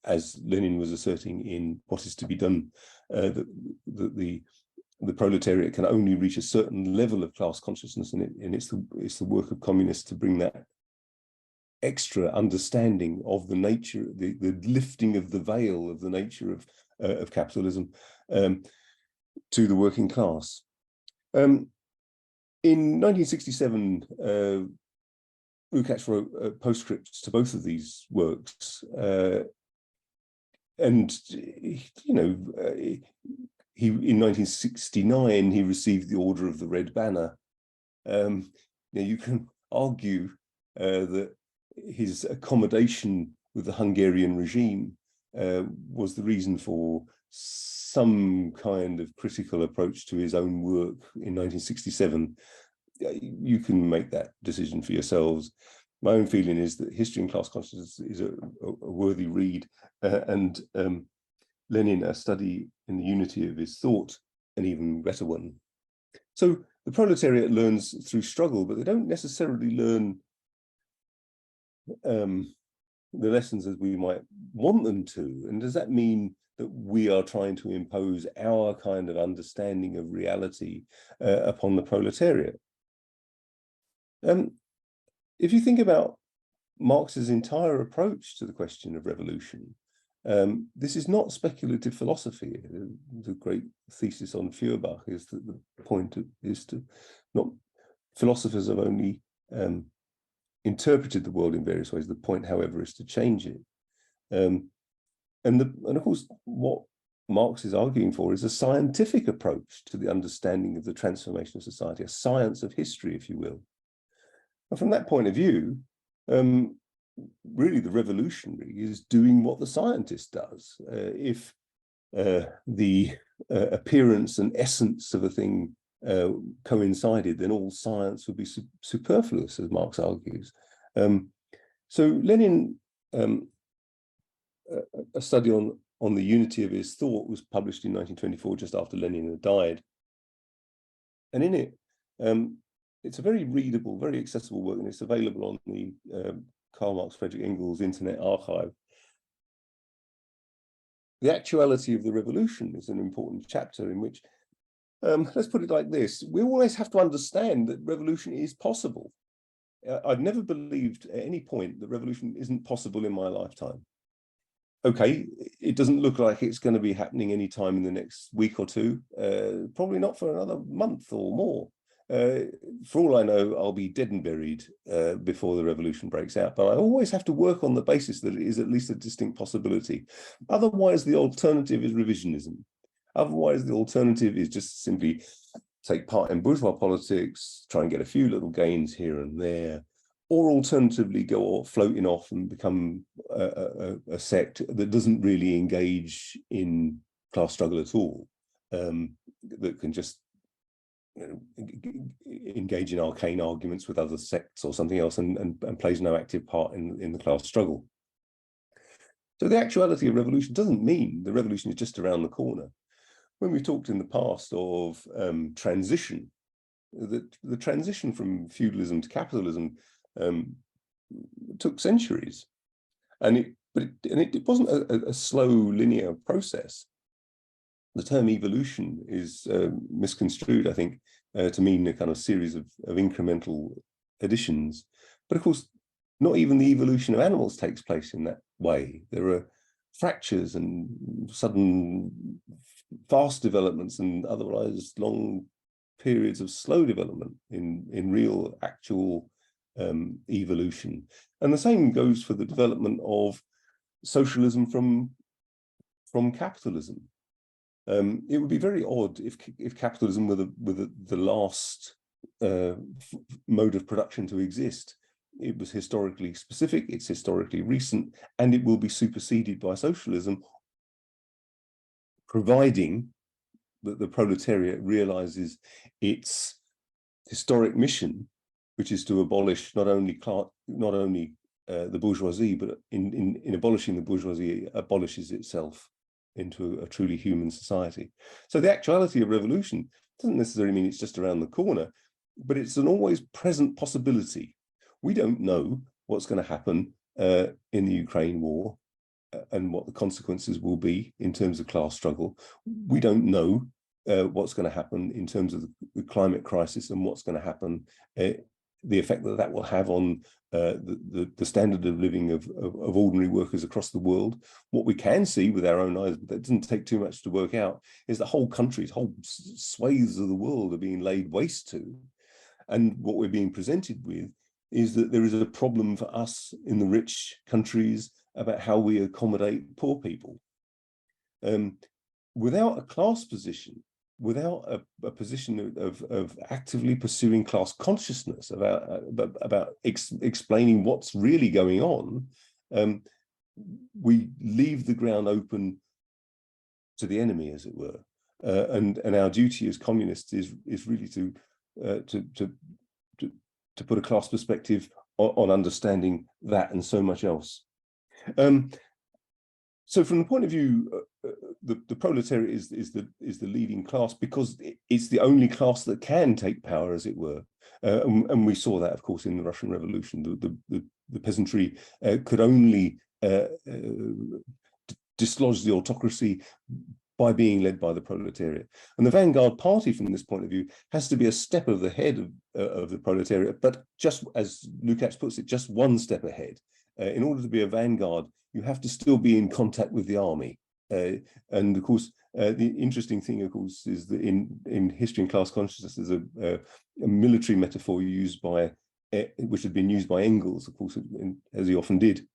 as Lenin was asserting in What is to be Done, that the proletariat can only reach a certain level of class consciousness, and it's the work of communists to bring that extra understanding of the nature, the lifting of the veil of the nature of capitalism to the working class. In 1967, Lukács wrote postscripts to both of these works, and he in 1969 he received the Order of the Red Banner. Now you can argue that his accommodation with the Hungarian regime was the reason for some kind of critical approach to his own work in 1967. You can make that decision for yourselves. My own feeling is that History and Class Consciousness is a worthy read, and Lenin, a study in the unity of his thought, an even better one. So the proletariat learns through struggle, but they don't necessarily learn the lessons as we might want them to. And does that mean that we are trying to impose our kind of understanding of reality upon the proletariat? If you think about Marx's entire approach to the question of revolution, this is not speculative philosophy. The great thesis on Feuerbach is that the point is to not, philosophers have only interpreted the world in various ways. The point, however, is to change it. And of course, what Marx is arguing for is a scientific approach to the understanding of the transformation of society, a science of history, if you will. And from that point of view, really the revolutionary is doing what the scientist does. If the appearance and essence of a thing coincided, then all science would be superfluous, as Marx argues. So Lenin, a study on the unity of his thought was published in 1924, just after Lenin had died. And in it, it's a very readable, very accessible work, and it's available on the Karl Marx Friedrich Engels Internet Archive. The actuality of the revolution is an important chapter in which, let's put it like this, we always have to understand that revolution is possible. I've never believed at any point that revolution isn't possible in my lifetime. Okay, it doesn't look like it's going to be happening anytime in the next week or two, probably not for another month or more. For all I know, I'll be dead and buried before the revolution breaks out, but I always have to work on the basis that it is at least a distinct possibility. Otherwise, the alternative is revisionism. Otherwise, the alternative is just simply take part in bourgeois politics, try and get a few little gains here and there, or alternatively go floating off and become a sect that doesn't really engage in class struggle at all, that can just engage in arcane arguments with other sects or something else, and plays no active part in the class struggle. So the actuality of revolution doesn't mean the revolution is just around the corner. When we talked in the past of transition, the transition from feudalism to capitalism took centuries, and it wasn't a slow linear process. The term evolution is misconstrued, I think, to mean a kind of series of incremental additions. But of course, not even the evolution of animals takes place in that way. There are fractures and sudden fast developments and otherwise long periods of slow development in real, actual evolution. And the same goes for the development of socialism from capitalism. It would be very odd if capitalism were the last mode of production to exist. It was historically specific, it's historically recent, and it will be superseded by socialism, providing that the proletariat realizes its historic mission, which is to abolish not only the bourgeoisie, but in abolishing the bourgeoisie, abolishes itself into a truly human society. So the actuality of revolution doesn't necessarily mean it's just around the corner, but it's an always present possibility. We don't know what's going to happen in the Ukraine war and what the consequences will be in terms of class struggle. We don't know what's going to happen in terms of the climate crisis and what's going to happen, the effect that will have on the standard of living of ordinary workers across the world. What we can see with our own eyes, but that doesn't take too much to work out, is that whole countries, whole swathes of the world are being laid waste to. And what we're being presented with is that there is a problem for us in the rich countries about how we accommodate poor people. Without a class position, without a position of actively pursuing class consciousness about explaining what's really going on, we leave the ground open to the enemy, as it were. And our duty as communists is really to put a class perspective on understanding that and so much else. So from the point of view, the proletariat is the leading class because it's the only class that can take power, as it were. And we saw that, of course, in the Russian Revolution. The peasantry could only dislodge the autocracy by being led by the proletariat. And the vanguard party, from this point of view, has to be a step of the head of the proletariat, but just, as Lukács puts it, just one step ahead. In order to be a vanguard, you have to still be in contact with the army. And of course, the interesting thing, of course, is that in history and class consciousness, there's a military metaphor used by, which had been used by Engels, of course, as he often did,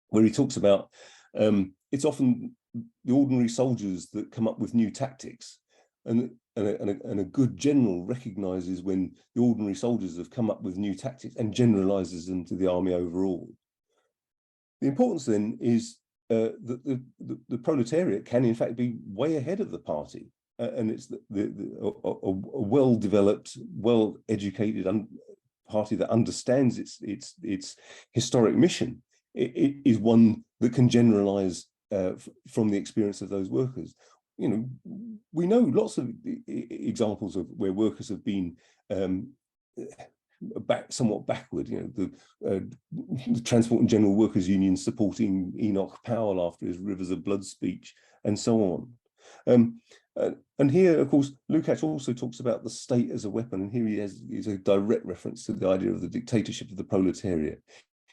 where he talks about it's often the ordinary soldiers that come up with new tactics, and a good general recognizes when the ordinary soldiers have come up with new tactics and generalizes them to the army overall. The importance then is that the proletariat can in fact be way ahead of the party, and it's a well-developed, well-educated party that understands its historic mission. It is one that can generalize from the experience of those workers. You know, we know lots of examples of where workers have been somewhat backward. You know, the Transport and General Workers Union supporting Enoch Powell after his Rivers of Blood speech, and so on. And here, of course, Lukács also talks about the state as a weapon, and here he has a direct reference to the idea of the dictatorship of the proletariat.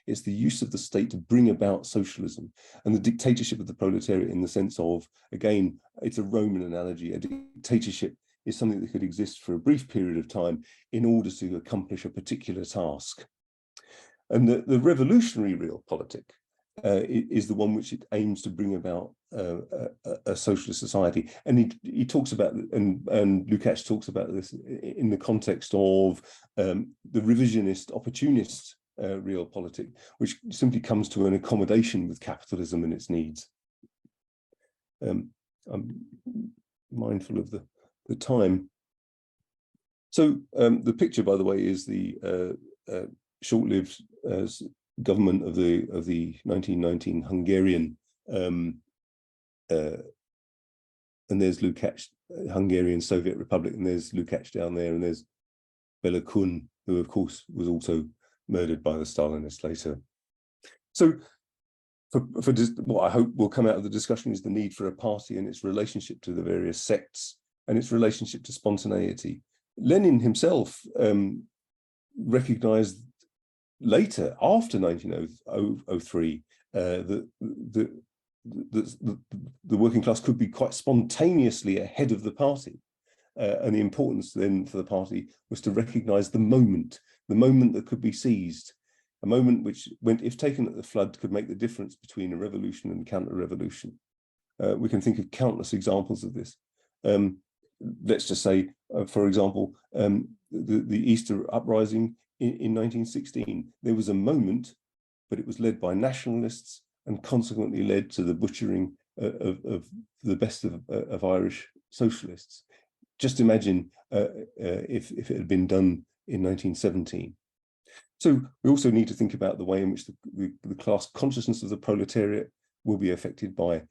It's the use of the state to bring about socialism, and the dictatorship of the proletariat in the sense of, again, it's a Roman analogy. A dictatorship is something that could exist for a brief period of time in order to accomplish a particular task. And the revolutionary realpolitik is the one which it aims to bring about a socialist society. And he talks about, and Lukács talks about this in the context of the revisionist, opportunist realpolitik, which simply comes to an accommodation with capitalism and its needs. I'm mindful of the time. So the picture, by the way, is the short-lived government of the 1919 Hungarian, and there's Lukács, Hungarian Soviet Republic, and there's Lukács down there, and there's Bela Kun, who of course was also murdered by the Stalinists later. So what I hope will come out of the discussion is the need for a party and its relationship to the various sects and its relationship to spontaneity. Lenin himself recognized later, after 1903, that the working class could be quite spontaneously ahead of the party. And the importance then for the party was to recognize the moment that could be seized, a moment which, if taken at the flood, could make the difference between a revolution and counter-revolution. We can think of countless examples of this. Let's just say, for example, the Easter uprising in 1916. There was a moment, but it was led by nationalists and consequently led to the butchering of the best of Irish socialists. Just imagine if it had been done in 1917. So we also need to think about the way in which the class consciousness of the proletariat will be affected by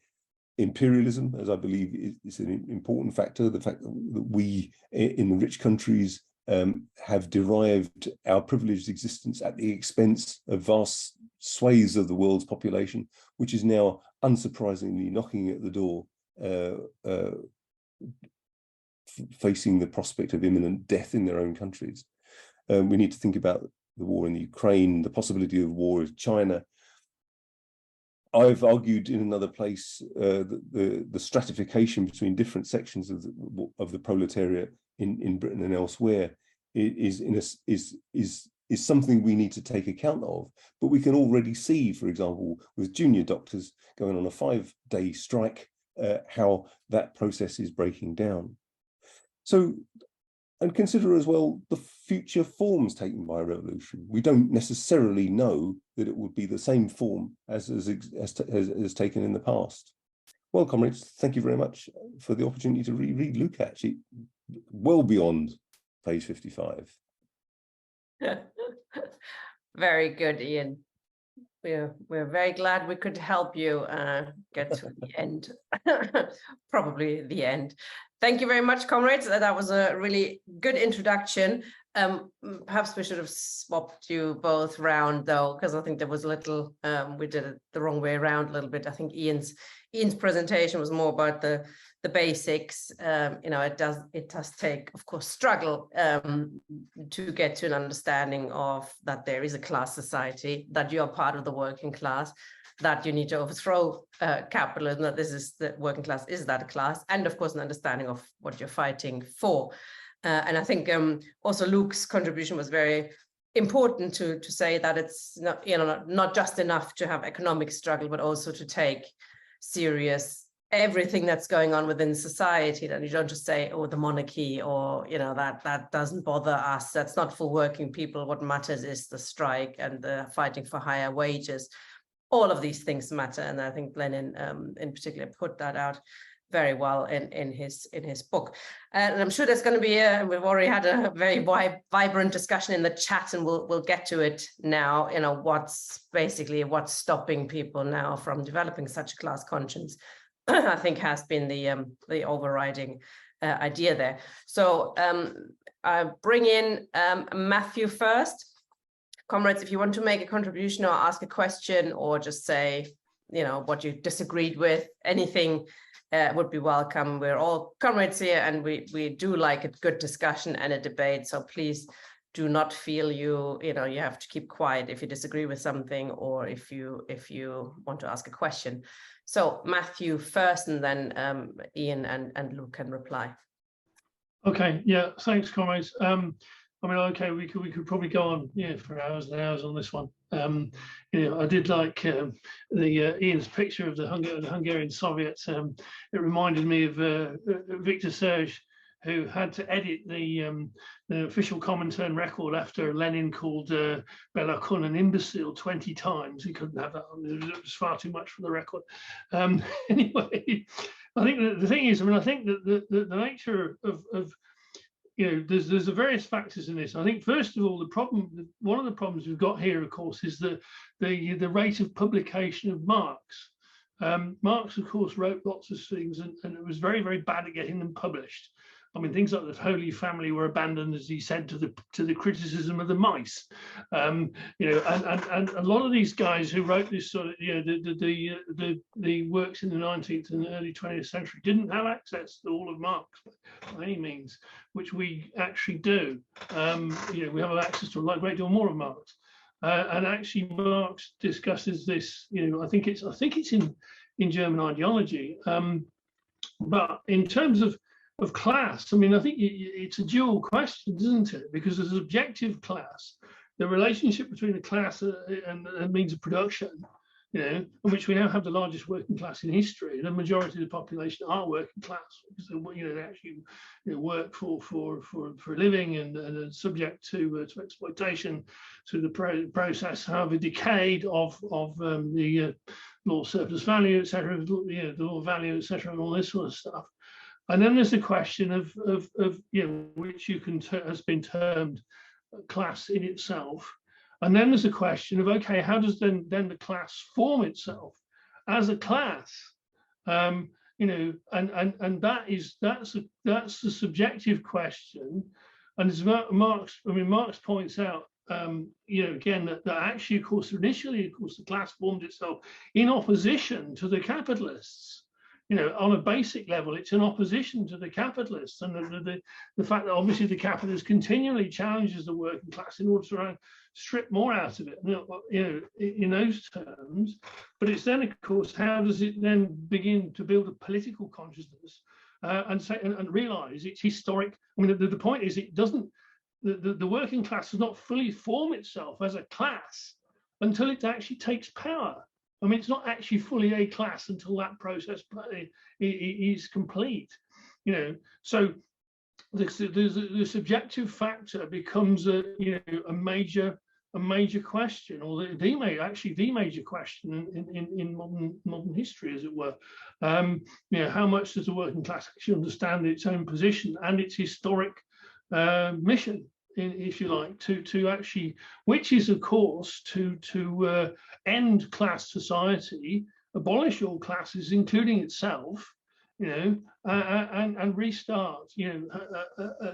imperialism, as I believe is an important factor. The fact that we in the rich countries have derived our privileged existence at the expense of vast swathes of the world's population, which is now unsurprisingly knocking at the door, facing the prospect of imminent death in their own countries. We need to think about the war in the Ukraine, the possibility of war with China. I've argued in another place that the stratification between different sections of the proletariat in Britain and elsewhere is something we need to take account of. But we can already see, for example, with junior doctors going on a 5-day strike, how that process is breaking down. So, and consider as well the future forms taken by a revolution. We don't necessarily know that it would be the same form as taken in the past. Well, comrades, thank you very much for the opportunity to reread Lukács, well beyond page 55. Very good, Ian. We're very glad we could help you get to the end, probably the end. Thank you very much, comrades. That was a really good introduction. Perhaps we should have swapped you both round though, because I think there was a little, we did it the wrong way around a little bit. I think Ian's presentation was more about the basics. You know, it does take, of course, struggle to get to an understanding of that there is a class society, that you are part of the working class, that you need to overthrow capitalism, that this is the working class, is that a class, and of course an understanding of what you're fighting for. And I think also Luke's contribution was very important to say that it's not, you know, not just enough to have economic struggle, but also to take serious everything that's going on within society, that you don't just say, oh, the monarchy, or, you know, that doesn't bother us, that's not for working people. What matters is the strike and the fighting for higher wages. All of these things matter, and I think Lenin in particular put that out very well in his book. And I'm sure there's going to be we've already had a very vibrant discussion in the chat, and we'll get to it now. You know, what's stopping people now from developing such a class conscience, I think has been the overriding idea there. So I bring in Matthew first. Comrades, if you want to make a contribution or ask a question or just say, you know, what you disagreed with, anything would be welcome. We're all comrades here, and we do like a good discussion and a debate. So please do not feel you have to keep quiet if you disagree with something, or if you want to ask a question. So Matthew first, and then Ian and Luke can reply. Okay, yeah, thanks, comrades. I mean, okay, we could probably go on, yeah, for hours and hours on this one. You know, I did like Ian's picture of the Hungarian Soviets. It reminded me of Victor Serge, who had to edit the official Comintern record after Lenin called Bela Kun an imbecile 20 times. He couldn't have that on. It was far too much for the record. Anyway, I think the thing is, I mean, I think that the nature of there's various factors in this. I think first of all, one of the problems we've got here, of course, is the rate of publication of Marx. Marx, of course, wrote lots of things, and it was very, very bad at getting them published. I mean, things like the Holy Family were abandoned, as he said, to the criticism of the mice. And a lot of these guys who wrote this sort of, the works in the 19th and early 20th century didn't have access to all of Marx by any means, which we actually do. We have access to a great deal more of Marx. And actually, Marx discusses this. I think it's in German ideology. But in terms of class, I mean, I think it's a dual question, isn't it? Because as objective class, the relationship between the class and means of production, in which we now have the largest working class in history. The majority of the population are working class because they actually work for a living and are subject to exploitation through the process, however decayed of the law of surplus value, etc., the law of value, etc., and all this sort of stuff. And then there's the question of which has been termed class in itself. And then there's a question of, okay, how does then the class form itself as a class? And that's the subjective question. And as Marx points out, again, that actually, of course, initially, of course, the class formed itself in opposition to the capitalists. On a basic level, it's in opposition to the capitalists, and the fact that obviously the capitalist continually challenges the working class in order to strip more out of it, in those terms. But it's then, of course, how does it then begin to build a political consciousness and realize its historic? I mean, the point is, it doesn't. The working class does not fully form itself as a class until it actually takes power. I mean, it's not actually fully a class until that process is complete, So the subjective factor becomes a major question, or the major question in modern history, as it were. How much does the working class actually understand its own position and its historic mission? If you like, to actually, which is of course to end class society, abolish all classes, including itself, and restart,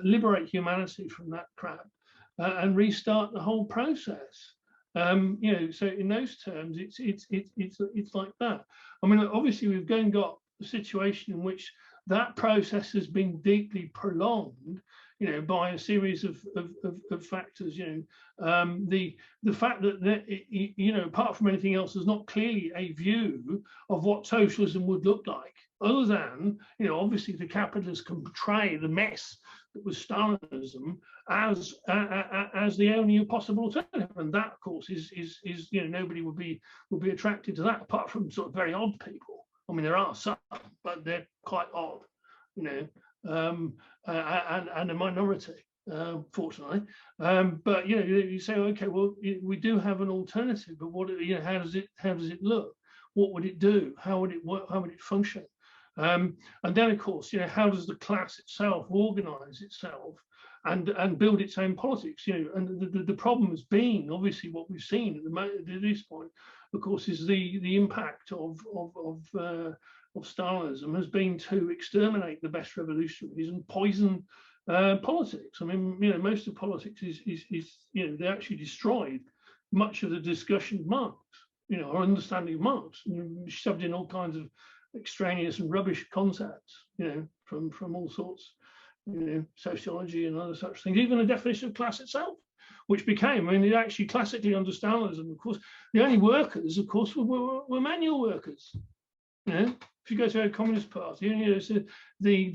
liberate humanity from that crap, and restart the whole process. So in those terms, it's like that. I mean, obviously we've got a situation in which that process has been deeply prolonged, by a series of factors. The fact that apart from anything else, there's not clearly a view of what socialism would look like, other than obviously the capitalists can portray the mess that was Stalinism as the only possible alternative, and that, of course, is nobody would be attracted to that, apart from sort of very odd people. I mean, there are some, but they're quite odd, and a minority, fortunately. But you say, okay, well, we do have an alternative, but what how does it look? What would it do? How would it work? How would it function? And then, of course, how does the class itself organize itself and build its own politics? And the problem has been, obviously, what we've seen at this point, of course, is the impact of Stalinism has been to exterminate the best revolutionaries and poison politics. I mean, most of politics is they actually destroyed much of the discussion of Marx, our understanding of Marx, shoved in all kinds of extraneous and rubbish concepts, from all sorts, sociology and other such things, even the definition of class itself, which became, actually classically under Stalinism, of course, the only workers, of course, were manual workers. If you go to a Communist Party, the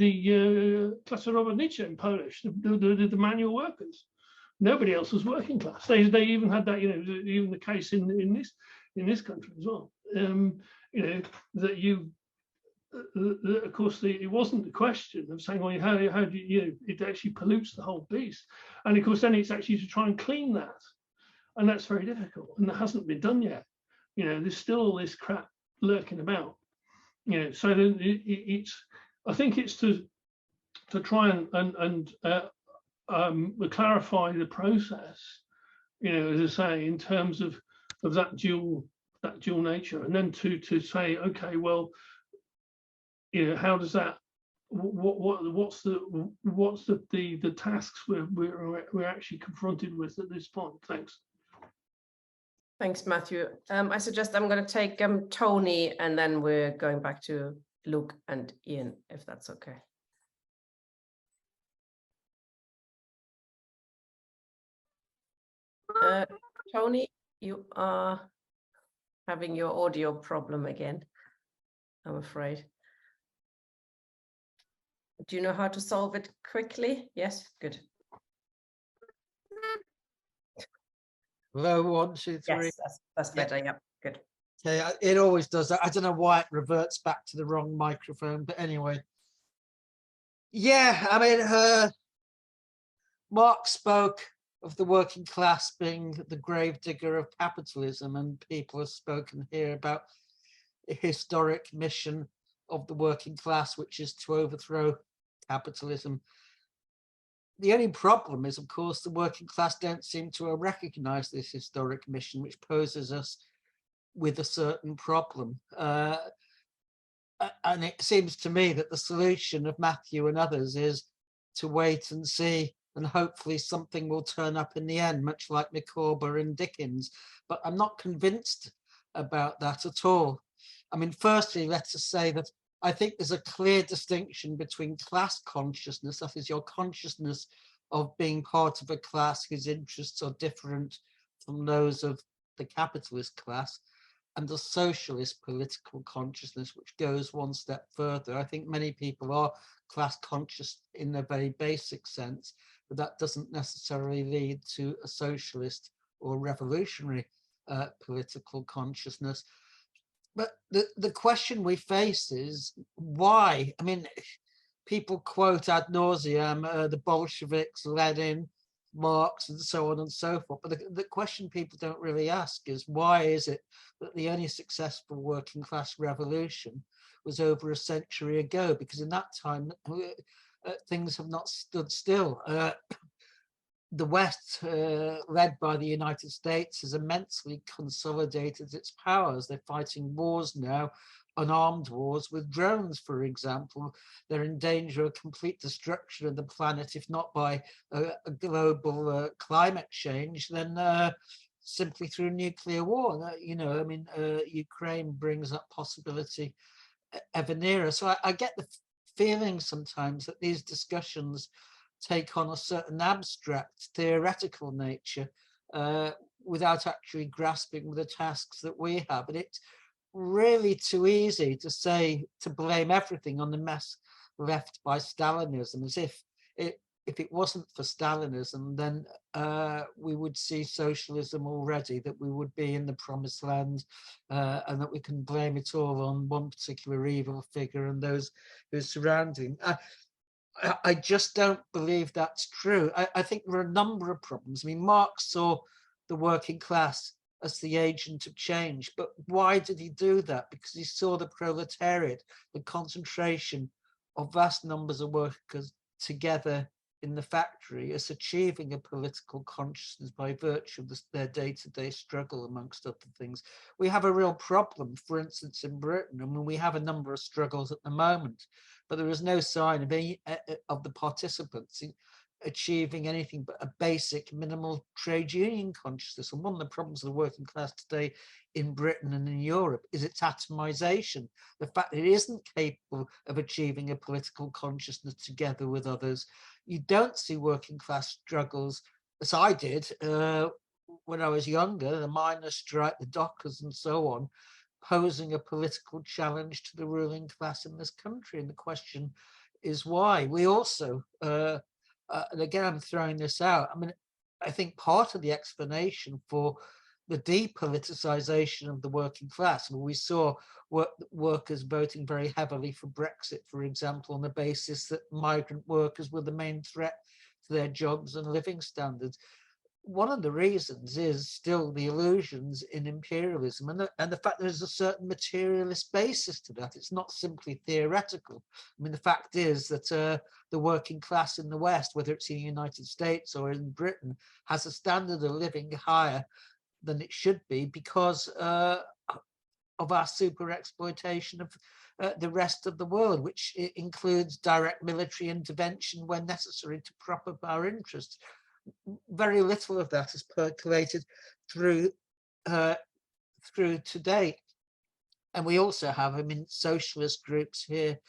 Klasserobotnicze in Polish, the manual workers. Nobody else was working class. They even had that, even the case in this country as well. That of course, it wasn't the question of saying, well, how do it actually pollutes the whole beast, and of course then it's actually to try and clean that, and that's very difficult, and that hasn't been done yet. There's still all this crap lurking about. So I think it's to try and clarify the process, as I say, in terms of that dual nature, and then to say, okay, well, how does that, what's the tasks we're actually confronted with at this point? Thanks. Thanks, Matthew. I suggest I'm going to take Tony, and then we're going back to Luke and Ian, if that's okay. Tony, you are having your audio problem again, I'm afraid. Do you know how to solve it quickly? Yes, good. Hello, 1, 2, 3. Yes, that's better. Yep, good. Okay, it always does that. I don't know why it reverts back to the wrong microphone, but anyway. Yeah, I mean, Marx spoke of the working class being the gravedigger of capitalism, and people have spoken here about the historic mission of the working class, which is to overthrow capitalism. The only problem is, of course, the working class don't seem to recognize this historic mission, which poses us with a certain problem. And it seems to me that the solution of Matthew and others is to wait and see, and hopefully something will turn up in the end, much like Micawber and Dickens. But I'm not convinced about that at all. I mean, firstly, let us say that I think there's a clear distinction between class consciousness, that is your consciousness of being part of a class whose interests are different from those of the capitalist class, and the socialist political consciousness, which goes one step further. I think many people are class conscious in a very basic sense, but that doesn't necessarily lead to a socialist or revolutionary political consciousness. But the question we face is why? I mean, people quote ad nauseum the Bolsheviks, Lenin, Marx, and so on and so forth. But the question people don't really ask is, why is it that the only successful working class revolution was over a century ago? Because in that time, things have not stood still. The West, led by the United States, has immensely consolidated its powers. They're fighting wars now, unarmed wars with drones, for example. They're in danger of complete destruction of the planet, if not by a global climate change, then simply through nuclear war. Ukraine brings that possibility ever nearer. So I get the feeling sometimes that these discussions take on a certain abstract theoretical nature without actually grasping the tasks that we have. And it's really too easy to say, to blame everything on the mess left by Stalinism, as if it wasn't for Stalinism, then we would see socialism already, that we would be in the promised land, and that we can blame it all on one particular evil figure and those who surround him. I just don't believe that's true. I think there are a number of problems. I mean, Marx saw the working class as the agent of change, but why did he do that? Because he saw the proletariat, the concentration of vast numbers of workers together in the factory, as achieving a political consciousness by virtue of their day-to-day struggle, amongst other things. We have a real problem, for instance, in Britain. I mean, we have a number of struggles at the moment, but there is no sign of any of the participants achieving anything but a basic minimal trade union consciousness. And one of the problems of the working class today in Britain and in Europe is its atomization, the fact that it isn't capable of achieving a political consciousness together with others. You don't see working class struggles, as I did when I was younger, the miners' strike, the dockers and so on, posing a political challenge to the ruling class in this country. And the question is why. We also, and again, I'm throwing this out, I mean, I think part of the explanation for the depoliticization of the working class, and we saw workers voting very heavily for Brexit, for example, on the basis that migrant workers were the main threat to their jobs and living standards. one of the reasons is still the illusions in imperialism and the fact there's a certain materialist basis to that. It's not simply theoretical. I mean, the fact is that the working class in the West, whether it's in the United States or in Britain, has a standard of living higher than it should be because of our super exploitation of the rest of the world, which includes direct military intervention when necessary to prop up our interests. Very little of that has percolated through to date. And we also have, I mean, socialist groups here.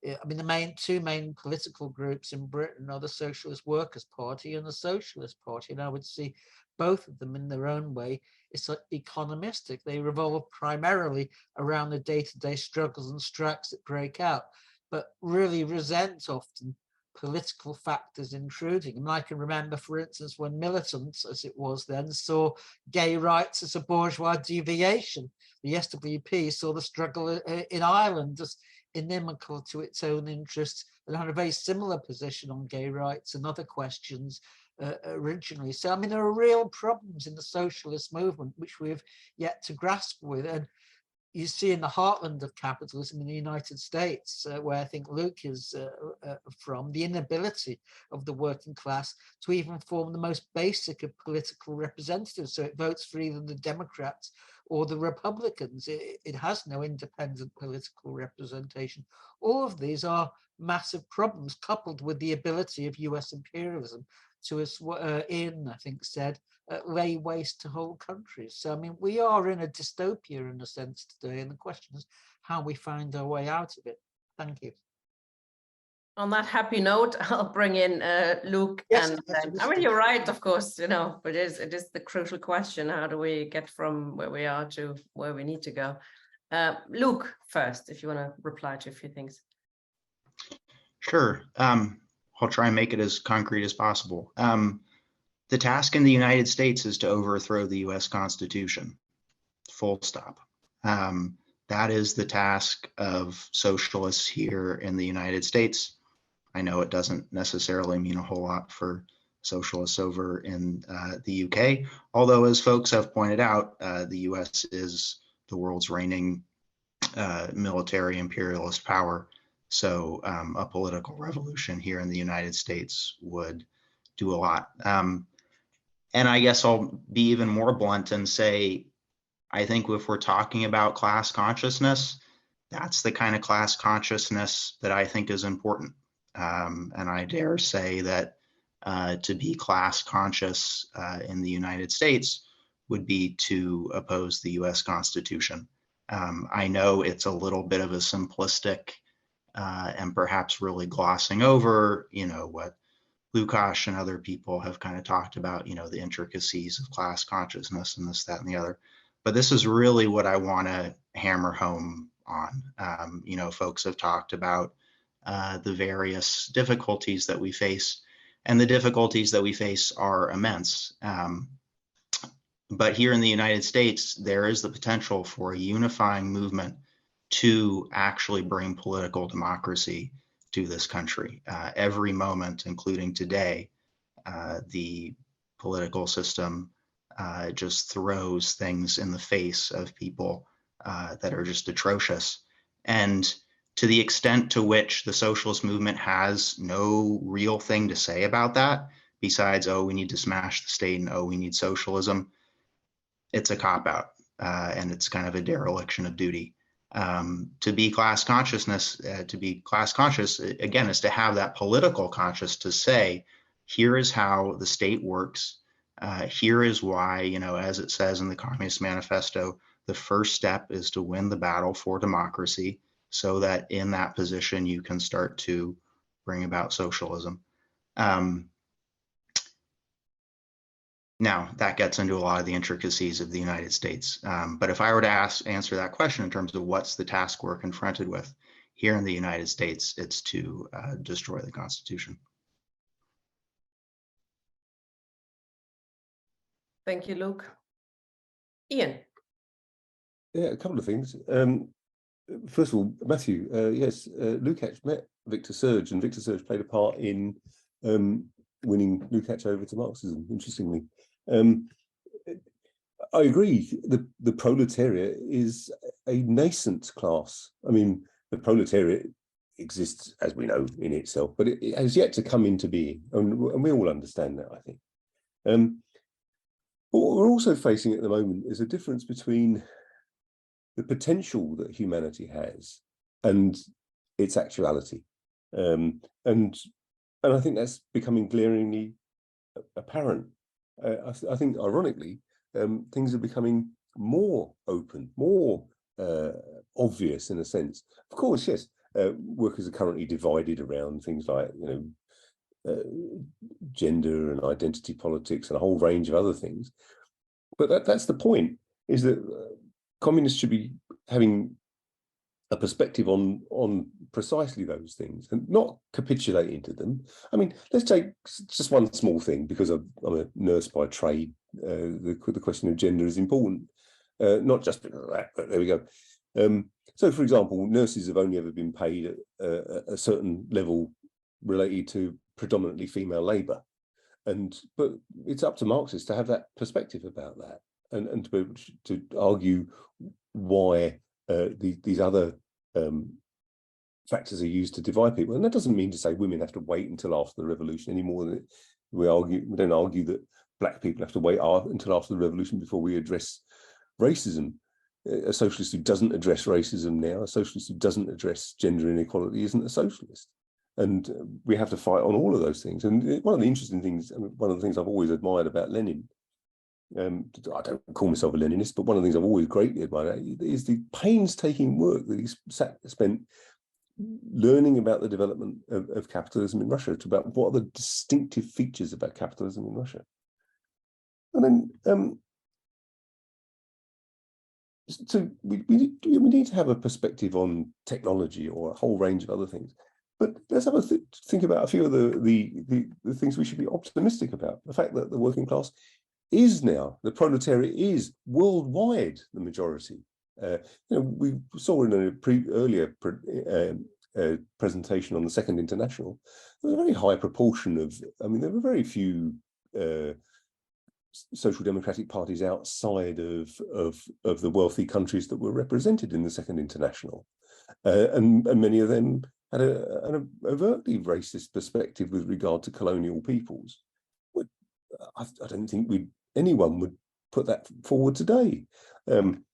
I mean, the two main political groups in Britain are the Socialist Workers' Party and the Socialist Party. And I would see both of them in their own way. It's like economistic. They revolve primarily around the day-to-day struggles and strikes that break out, but really resent often political factors intruding. And I can remember, for instance, when militants, as it was then, saw gay rights as a bourgeois deviation. The SWP saw the struggle in Ireland as inimical to its own interests and had a very similar position on gay rights and other questions originally. So, I mean, there are real problems in the socialist movement which we've yet to grasp with. And you see in the heartland of capitalism in the United States, where I think Luke is from, the inability of the working class to even form the most basic of political representatives. So it votes for either the Democrats or the Republicans. It has no independent political representation. All of these are massive problems, coupled with the ability of US imperialism to, as Ian, I think, said, lay waste to whole countries. So, I mean, we are in a dystopia in a sense today, and the question is how we find our way out of it. Thank you. On that happy note, I'll bring in Luke. Yes, and I mean, you're right, of course, you know, but it is the crucial question. How do we get from where we are to where we need to go? Luke, first, if you want to reply to a few things. Sure. I'll try and make it as concrete as possible. The task in the United States is to overthrow the US Constitution, full stop. That is the task of socialists here in the United States. I know it doesn't necessarily mean a whole lot for socialists over in the UK, although as folks have pointed out, the US is the world's reigning military imperialist power. So a political revolution here in the United States would do a lot. And I guess I'll be even more blunt and say, I think if we're talking about class consciousness, that's the kind of class consciousness that I think is important. And I dare say that to be class conscious in the United States would be to oppose the US Constitution. I know it's a little bit of a simplistic and perhaps really glossing over, you know, what Lukács and other people have kind of talked about, you know, the intricacies of class consciousness and this, that, and the other. But this is really what I want to hammer home on. You know, folks have talked about the various difficulties that we face, and the difficulties that we face are immense. But here in the United States, there is the potential for a unifying movement to actually bring political democracy to this country. Every moment, including today, the political system just throws things in the face of people that are just atrocious. And to the extent to which the socialist movement has no real thing to say about that, besides, oh, we need to smash the state and oh, we need socialism, it's a cop-out and it's kind of a dereliction of duty. To be class conscious, again, is to have that political conscience to say, here is how the state works. Here is why, you know, as it says in the Communist Manifesto, the first step is to win the battle for democracy so that in that position you can start to bring about socialism. Now, that gets into a lot of the intricacies of the United States. But if I were to answer that question in terms of what's the task we're confronted with here in the United States, it's to destroy the Constitution. Thank you, Luke. Ian. Yeah, a couple of things. First of all, Matthew, yes, Lukács met Victor Serge, and Victor Serge played a part in winning Lukács over to Marxism, interestingly. I agree. The proletariat is a nascent class. I mean, the proletariat exists, as we know, in itself, but it has yet to come into being, and we all understand that, I think. What we're also facing at the moment is a difference between the potential that humanity has and its actuality, and I think that's becoming glaringly apparent. I think, ironically, things are becoming more open, more obvious in a sense. Of course, yes, workers are currently divided around things like, gender and identity politics and a whole range of other things. But that's the point, is that communists should be having a perspective on precisely those things and not capitulating to them. I mean, let's take just one small thing, because I'm a nurse by trade. The question of gender is important, not just because of that, but there we go. So, for example, nurses have only ever been paid at a certain level related to predominantly female labour, but it's up to Marxists to have that perspective about that, and to be able to argue why these other factors are used to divide people. And that doesn't mean to say women have to wait until after the revolution any more than we don't argue that black people have to wait until after the revolution before we address racism. A socialist who doesn't address racism now, a socialist who doesn't address gender inequality, isn't a socialist. And we have to fight on all of those things. And one of the interesting things, one of the things I've always admired about Lenin, I don't call myself a Leninist, but one of the things I've always greatly admired is the painstaking work that he's spent learning about the development of capitalism in Russia, about what are the distinctive features about capitalism in Russia. And then, so we need to have a perspective on technology or a whole range of other things. But let's have a think about a few of the things we should be optimistic about. The fact that the working class is now, the proletariat is worldwide the majority. We saw in an earlier presentation on the Second International, there was a very high proportion of, there were very few social democratic parties outside of the wealthy countries that were represented in the Second International. And many of them had an overtly racist perspective with regard to colonial peoples. I don't think anyone would put that forward today, in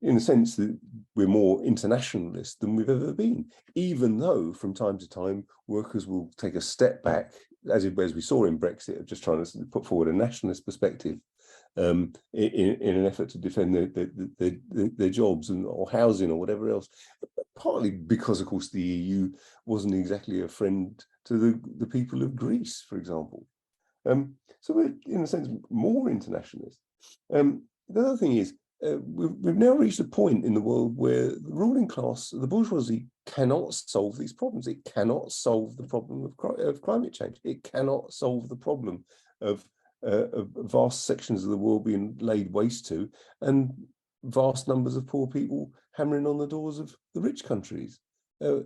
the sense that we're more internationalist than we've ever been, even though from time to time workers will take a step back, as we saw in Brexit, of just trying to put forward a nationalist perspective in an effort to defend their jobs or housing or whatever else, partly because, of course, the EU wasn't exactly a friend to the people of Greece, for example. So we're, in a sense, more internationalist. The other thing is, we've now reached a point in the world where the ruling class, the bourgeoisie, cannot solve these problems. It cannot solve the problem of climate change. It cannot solve the problem of vast sections of the world being laid waste to, and vast numbers of poor people hammering on the doors of the rich countries. So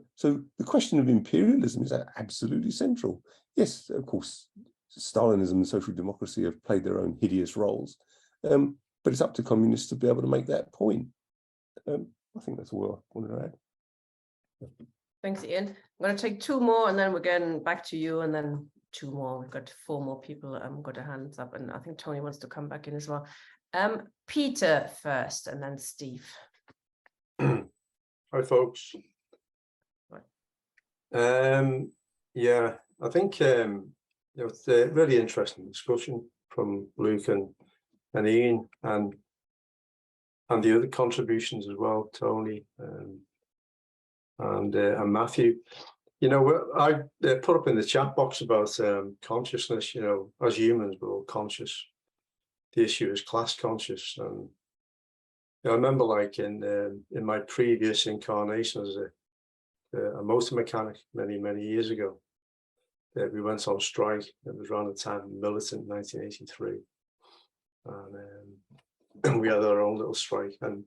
the question of imperialism is absolutely central. Yes, of course, Stalinism and social democracy have played their own hideous roles, but it's up to communists to be able to make that point. I think that's all I wanted to add. Thanks, Ian. I'm going to take two more, and then we're getting back to you, and then two more. We've got four more people got their hands up, and I think Tony wants to come back in as well. Peter first, and then Steve. Hi, folks. Yeah, I think it's a really interesting discussion from Luke and Ian, and the other contributions as well, Tony and Matthew. I put up in the chat box about consciousness. As humans, we're all conscious. The issue is class conscious, and I remember, like in my previous incarnation as a motor mechanic many years ago, we went on strike. It was around the time of Militant 1983, and we had our own little strike. And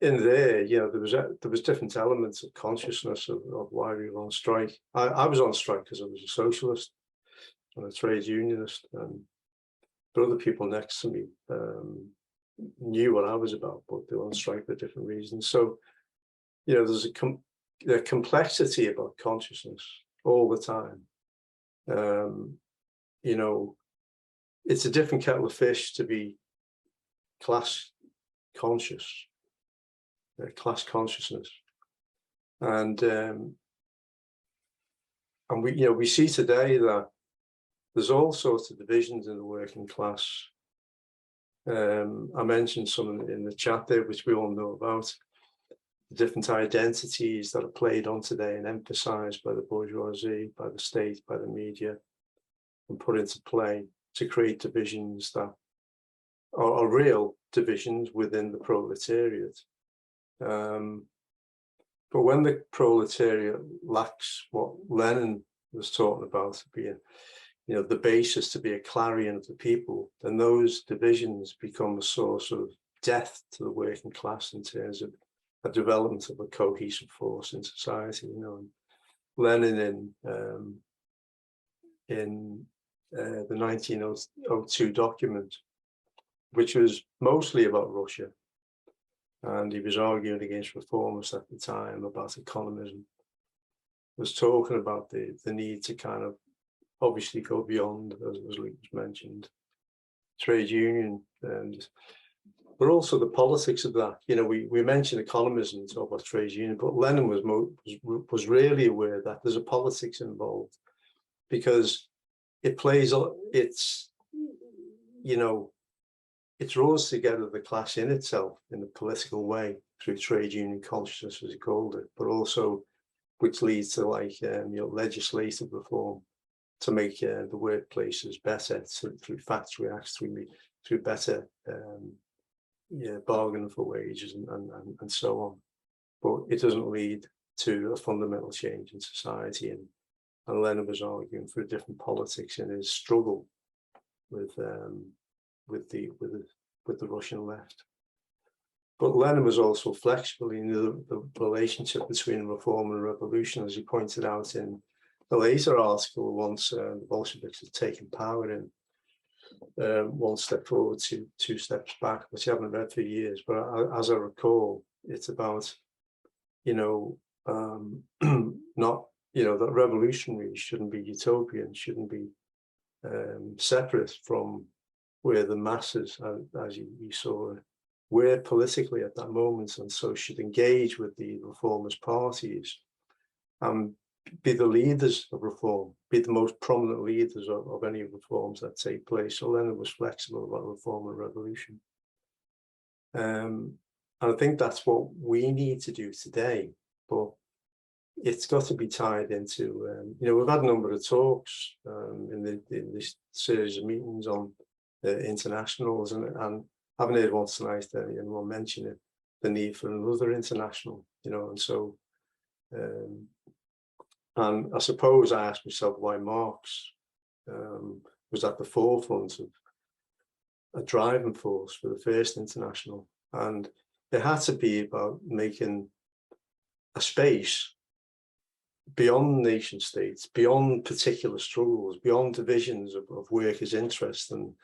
in there, there was different elements of consciousness of why we were on strike. I was on strike because I was a socialist and a trade unionist, but but other people next to me knew what I was about, but they were on strike for different reasons. So, you know, there's a complexity about consciousness all the time. You know, it's a different kettle of fish to be class conscious, class consciousness, and we, you know, we see today that there's all sorts of divisions in the working class. I mentioned some in the chat there, which we all know about. The different identities that are played on today and emphasized by the bourgeoisie, by the state, by the media, and put into play to create divisions that are real divisions within the proletariat. But when the proletariat lacks what Lenin was talking about, being, you know, the basis to be a clarion of the people, then those divisions become a source of death to the working class in terms of a development of a cohesive force in society. You know, and Lenin in the 1902 document, which was mostly about Russia, and he was arguing against reformists at the time about economism, was talking about the need to kind of obviously go beyond, as Luke mentioned, trade union, but also the politics of that. You know, we mentioned economism and talk about trade union, but Lenin was really aware that there's a politics involved, because it plays, it's, you know, it draws together the class in itself in a political way through trade union consciousness, as he called it, but also which leads to, like, you know, legislative reform to make the workplaces better through factory acts, through better bargaining for wages and so on. But it doesn't lead to a fundamental change in society. And Lenin was arguing for a different politics in his struggle with the Russian left. But Lenin was also flexible. He knew the relationship between reform and revolution, as he pointed out in the later article, once the Bolsheviks had taken power, in one step forward, two steps back, which I haven't read for years. But as I recall, it's about, you know, not, you know, that revolutionaries shouldn't be utopian, shouldn't be separate from where the masses, as you saw, were politically at that moment, and so should engage with the reformist parties and be the leaders of reform, be the most prominent leaders of any reforms that take place. So Lenin was flexible about reform and revolution. And I think that's what we need to do today, but it's got to be tied into, you know, we've had a number of talks in this series of meetings on internationals, and haven't heard once tonight anyone mention it, the need for another international, you know. And so, and I suppose I asked myself why Marx was at the forefront of a driving force for the first international, and it had to be about making a space beyond nation states, beyond particular struggles, beyond divisions of workers' interests and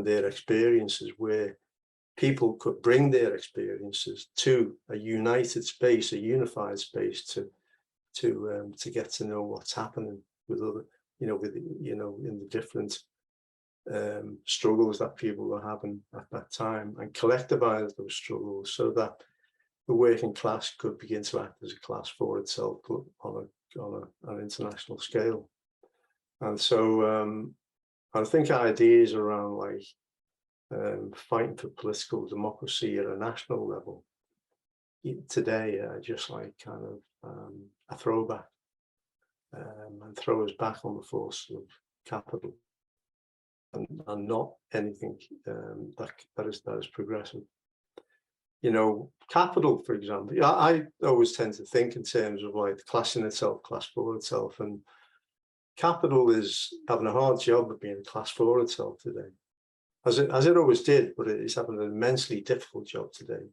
their experiences, where people could bring their experiences to a united space, a unified space, to get to know what's happening with other, you know, in the different struggles that people were having at that time, and collectivize those struggles so that the working class could begin to act as a class for itself on an international scale. And so I think ideas around, like, fighting for political democracy at a national level today are just like kind of a throwback, and throw us back on the force of capital, and not anything that is progressive. You know, capital, for example, I always tend to think in terms of, like, class in itself, class for itself, and capital is having a hard job of being a class for itself today, as it always did, but it's having an immensely difficult job today.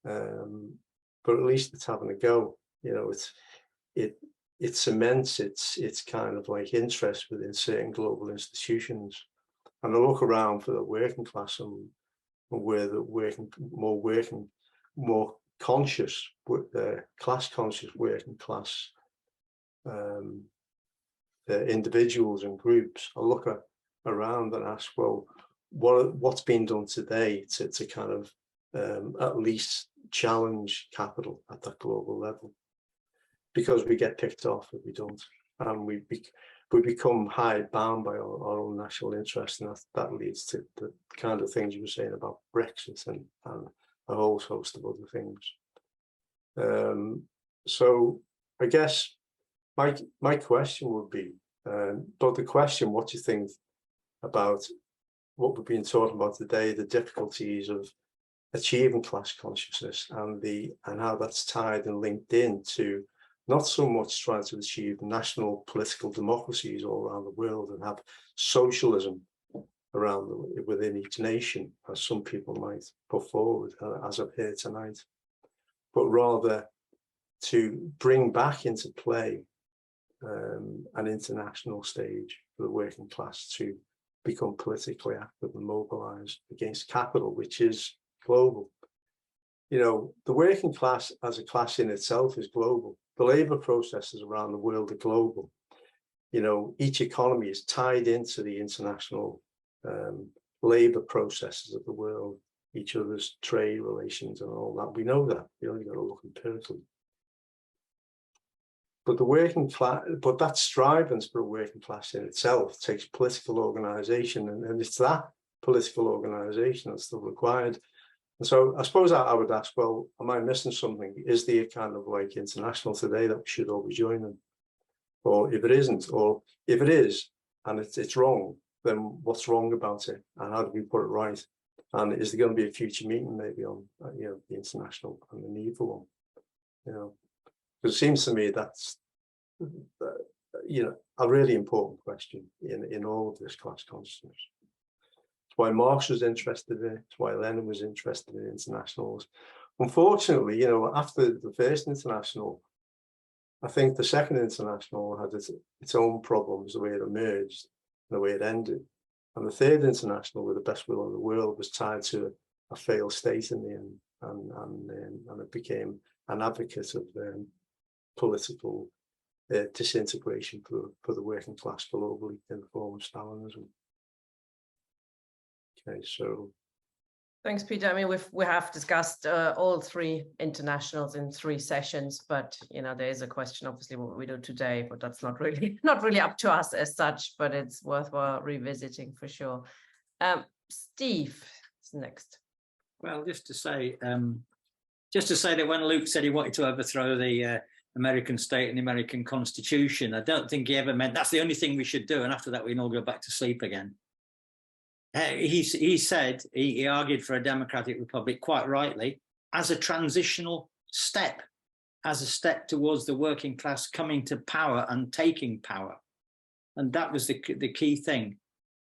But at least it's having a go. You know, it cements its kind of, like, interest within certain global institutions, And I look around for the working class and where the more conscious, class conscious working class individuals and groups. I look around and ask, well, what's been done today to kind of at least challenge capital at that global level? Because we get picked off if we don't, and we become hidebound by our own national interests, and that leads to the kind of things you were saying about Brexit and a whole host of other things. So I guess my question would be, but the question, what do you think about what we've been talking about today, the difficulties of achieving class consciousness and how that's tied and linked in to not so much trying to achieve national political democracies all around the world and have socialism within each nation, as some people might put forward, as I've heard tonight, but rather to bring back into play an international stage for the working class to become politically active and mobilized against capital, which is global. You know, the working class as a class in itself is global. The labor processes around the world are global. You know, each economy is tied into the international labor processes of the world, each other's trade relations and all that. We know that. We only got to look empirically. But the working class, but that striving for a working class in itself takes political organization, and it's that political organization that's still required. And so I suppose I would ask, well, am I missing something? Is there a kind of like international today that we should all be joining? Or if it isn't, or if it is, and it's wrong, then what's wrong about it? And how do we put it right? And is there going to be a future meeting maybe on, you know, the international and the need for one? You know, because it seems to me that's, you know, a really important question in all of this class consciousness. It's why Marx was interested in it. It's why Lenin was interested in internationals. Unfortunately, you know, after the first international, I think the second international had its own problems, the way it emerged, the way it ended. And the third international, with the best will in the world, was tied to a failed state in the end, and it became an advocate of political disintegration for the working class globally in the form of Stalinism. Okay, so thanks, Peter. I mean, we have discussed all three internationals in 3 sessions, but you know, there is a question, obviously, what we do today, but that's not really up to us as such, but it's worthwhile revisiting for sure. Steve is next. Well, just to say that when Luke said he wanted to overthrow the American state and the American Constitution, I don't think he ever meant that's the only thing we should do, and after that we can all go back to sleep again. He said, he argued for a democratic republic, quite rightly, as a transitional step, as a step towards the working class coming to power and taking power. And that was the key thing.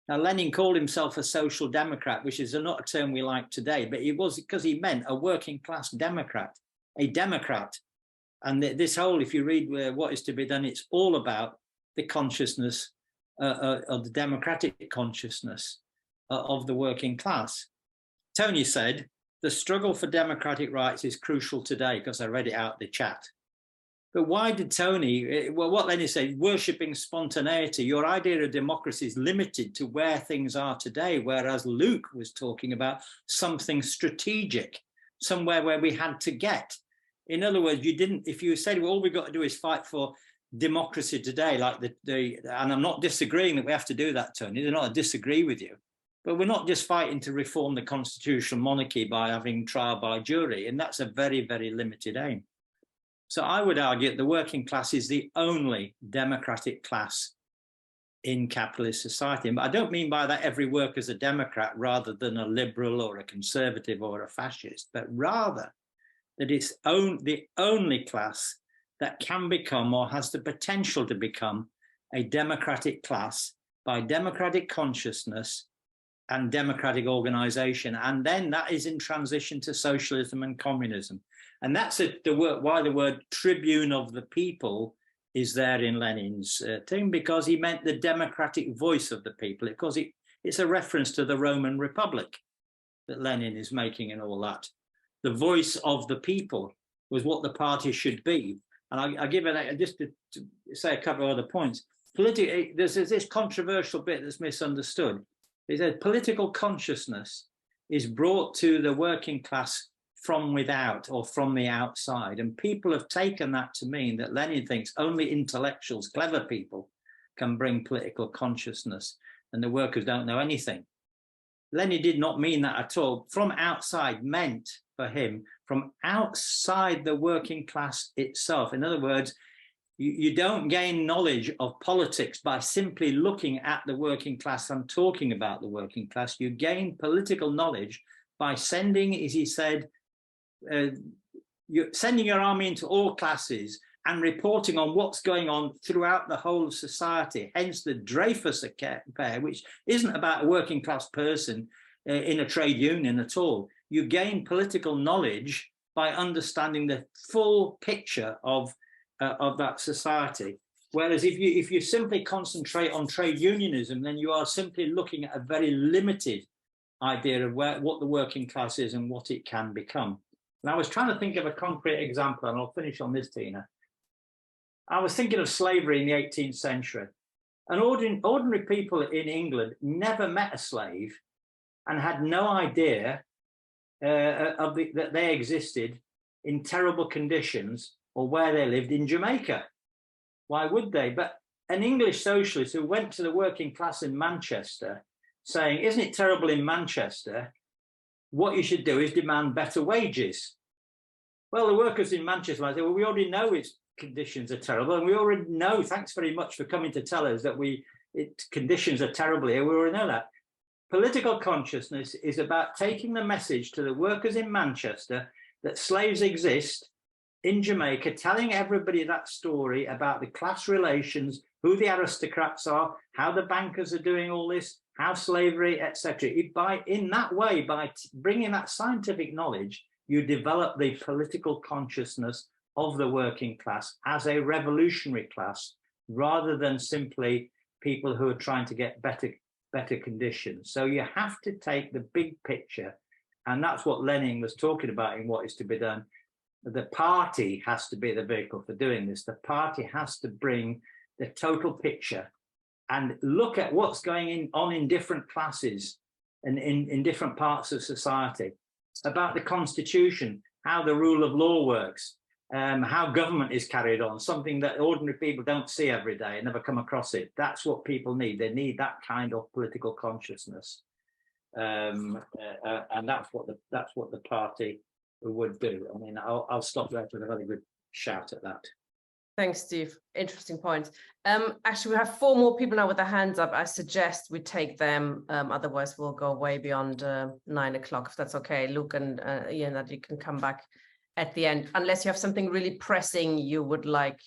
Now, Lenin called himself a social democrat, which is not a term we like today, but it was because he meant a working class democrat, a democrat. And this whole, if you read What Is to Be Done, it's all about the consciousness of the democratic consciousness of the working class. Tony said, the struggle for democratic rights is crucial today, because I read it out the chat. But why did Tony, well, what Lenin said, worshipping spontaneity, your idea of democracy is limited to where things are today, whereas Luke was talking about something strategic, somewhere where we had to get. In other words, you didn't, if you said, well, all we've got to do is fight for democracy today, like and I'm not disagreeing that we have to do that, Tony, I disagree with you. But we're not just fighting to reform the constitutional monarchy by having trial by jury, and that's a very, very limited aim. So I would argue that the working class is the only democratic class in capitalist society. But I don't mean by that every worker's a Democrat rather than a liberal or a conservative or a fascist, but rather that it's the only class that can become or has the potential to become a democratic class by democratic consciousness and democratic organization, and then that is in transition to socialism and communism. And that's why the word tribune of the people is there in Lenin's thing, because he meant the democratic voice of the people, because it It's a reference to the Roman Republic that Lenin is making and all that. The voice of the people was what the party should be. And I give it, just to say a couple of other points. There's this controversial bit that's misunderstood. It says political consciousness is brought to the working class from without or from the outside. And people have taken that to mean that Lenin thinks only intellectuals, clever people, can bring political consciousness and the workers don't know anything. Lenin did not mean that at all. From outside meant for him from outside the working class itself. In other words, you don't gain knowledge of politics by simply looking at the working class and talking about the working class. You gain political knowledge by sending, as he said, you're sending your army into all classes and reporting on what's going on throughout the whole of society. Hence the Dreyfus Affair, which isn't about a working class person in a trade union at all. You gain political knowledge by understanding the full picture of that society. Whereas if you simply concentrate on trade unionism, then you are simply looking at a very limited idea of what the working class is and what it can become. And I was trying to think of a concrete example, and I'll finish on this, Tina. I was thinking of slavery in the 18th century. And ordinary people in England never met a slave and had no idea that they existed in terrible conditions or where they lived in Jamaica. Why would they? But an English socialist who went to the working class in Manchester saying, isn't it terrible in Manchester? What you should do is demand better wages. Well, the workers in Manchester might say, well, we already know its conditions are terrible, and we already know, thanks very much for coming to tell us that conditions are terrible here, we already know that. Political consciousness is about taking the message to the workers in Manchester that slaves exist in Jamaica, telling everybody that story about the class relations, who the aristocrats are, how the bankers are doing all this, how slavery, etc. In that way, by bringing that scientific knowledge, you develop the political consciousness of the working class as a revolutionary class, rather than simply people who are trying to get better conditions. So you have to take the big picture, and that's what Lenin was talking about in What Is to Be Done. The party has to be the vehicle for doing this. The party has to bring the total picture and look at what's going on in different classes and in different parts of society, about the constitution, how the rule of law works, how government is carried on, something that ordinary people don't see every day and never come across it. That's what people need. They need that kind of political consciousness, and that's what the party would do. I mean, I'll stop there with a very good shout at that. Thanks, Steve. Interesting points. Actually, we have 4 more people now with their hands up. I suggest we take them. Otherwise, we'll go way beyond 9 o'clock, if that's okay. Luke and Ian, that you can come back at the end, unless you have something really pressing you would like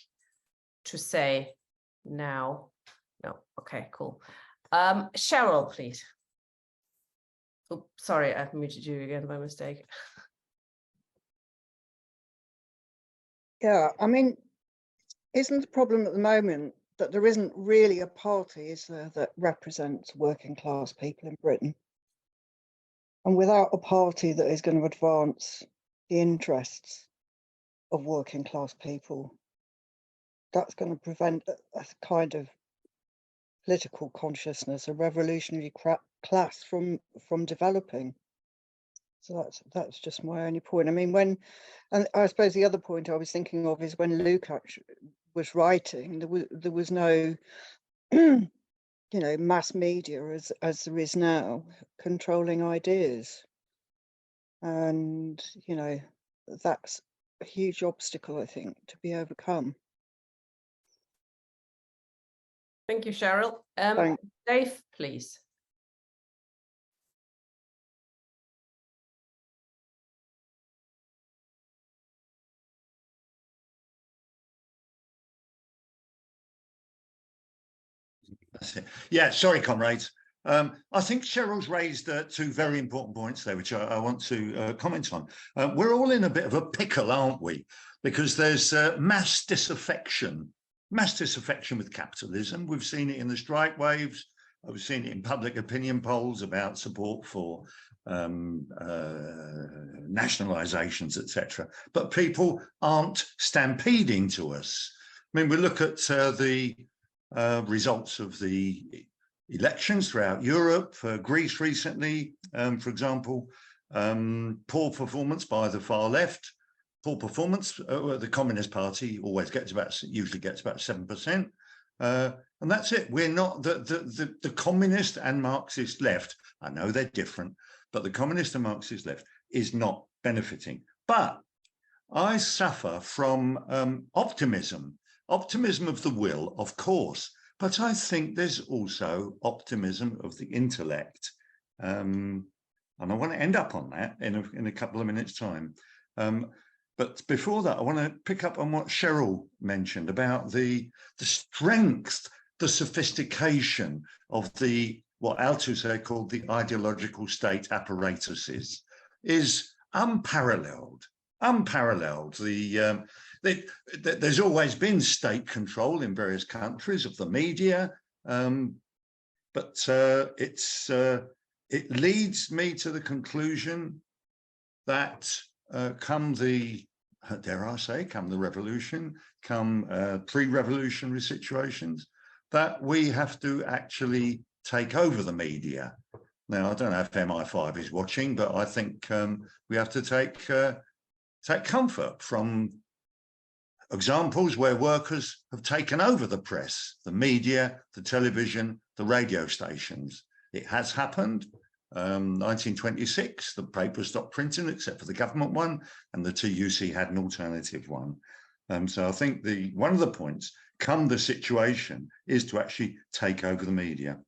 to say now. No. Okay, cool. Cheryl, please. Oh, sorry, I've muted you again by mistake. Yeah, I mean, isn't the problem at the moment that there isn't really a party, is there, that represents working class people in Britain? And without a party that is going to advance the interests of working class people, that's going to prevent a kind of political consciousness, a revolutionary class from developing. So that's just my only point. I mean, and I suppose the other point I was thinking of is when Luke actually was writing, there was no, mass media as there is now controlling ideas, and that's a huge obstacle, I think, to be overcome. Thank you, Cheryl. Dave, please. That's it. Yeah, sorry, comrades. I think Cheryl's raised 2 very important points there, which I want to comment on. We're all in a bit of a pickle, aren't we? Because there's mass disaffection with capitalism. We've seen it in the strike waves. I've seen it in public opinion polls about support for nationalizations, etc. But people aren't stampeding to us. I mean, we look at the results of the elections throughout Europe, Greece recently, for example, poor performance by the far left, poor performance. The Communist Party usually gets about 7%. And that's it. We're not the communist and Marxist left. I know they're different, but the communist and Marxist left is not benefiting. But I suffer from optimism of the will, of course, but I think there's also optimism of the intellect. And I want to end up on that in a couple of minutes' time. But before that, I want to pick up on what Cheryl mentioned about the strength, the sophistication of what Althusser called the ideological state apparatuses is unparalleled. There's always been state control in various countries of the media, but it leads me to the conclusion that come the revolution, come pre-revolutionary situations, that we have to actually take over the media. Now, I don't know if MI5 is watching, but I think we have to take comfort from examples where workers have taken over the press, the media, the television, the radio stations. It has happened. 1926, the papers stopped printing except for the government one, and the TUC had an alternative one. So I think one of the points, come the situation, is to actually take over the media.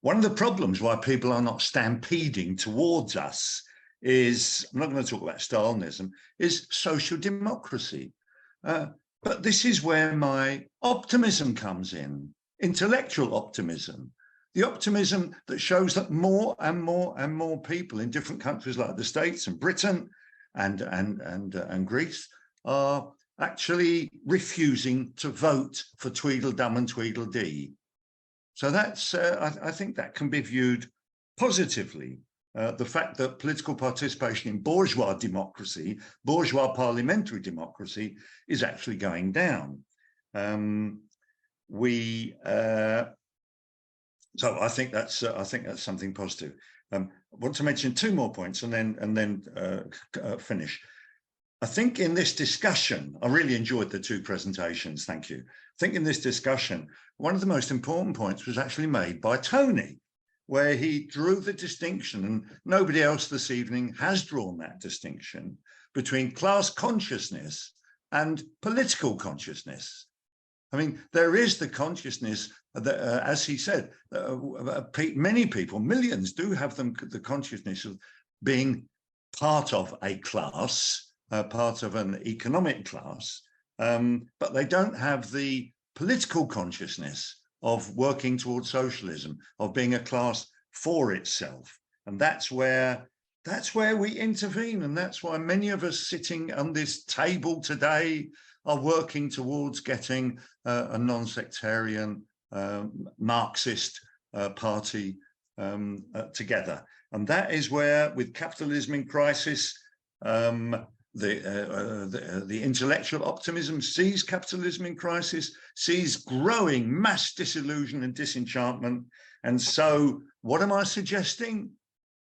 One of the problems why people are not stampeding towards us is, I'm not going to talk about Stalinism, is social democracy. But this is where my optimism comes in, intellectual optimism. The optimism that shows that more and more and more people in different countries like the States and Britain and Greece are actually refusing to vote for Tweedledum and Tweedledee. So that's, I think that can be viewed positively. The fact that political participation in bourgeois democracy, bourgeois parliamentary democracy, is actually going down. So I think that's something positive. I want to mention two more points and then finish. I think in this discussion, I really enjoyed the two presentations. Thank you. I think in this discussion, one of the most important points was actually made by Tony, where he drew the distinction, and nobody else this evening has drawn that distinction, between class consciousness and political consciousness. I mean, there is the consciousness that, as he said, many people, millions, do have the consciousness of being part of a class, part of an economic class, but they don't have the political consciousness of working towards socialism, of being a class for itself. And that's where we intervene. And that's why many of us sitting on this table today are working towards getting a non-sectarian Marxist party together. And that is where, with capitalism in crisis, the intellectual optimism sees capitalism in crisis, sees growing mass disillusion and disenchantment. And so what am I suggesting?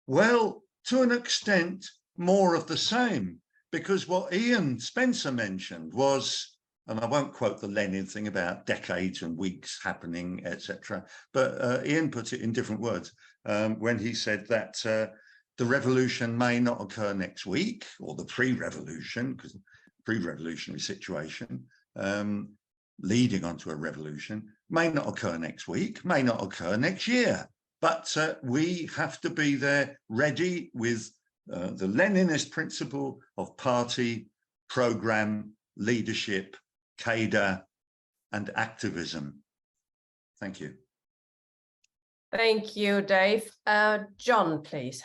Well, to an extent, more of the same, because what Ian Spencer mentioned was, and I won't quote the Lenin thing about decades and weeks happening, etc., but Ian put it in different words when he said that the revolution may not occur next week, or the pre-revolution, because pre-revolutionary situation leading onto a revolution may not occur next week, may not occur next year, but we have to be there ready with the Leninist principle of party, program, leadership, cadre, and activism. Thank you. Thank you, Dave. John, please.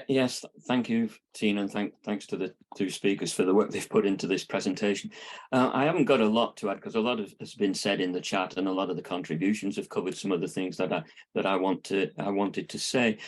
Yes, thank you, Tina, and thanks to the two speakers for the work they've put into this presentation. I haven't got a lot to add because a lot has been said in the chat, and a lot of the contributions have covered some of the things that I wanted to say.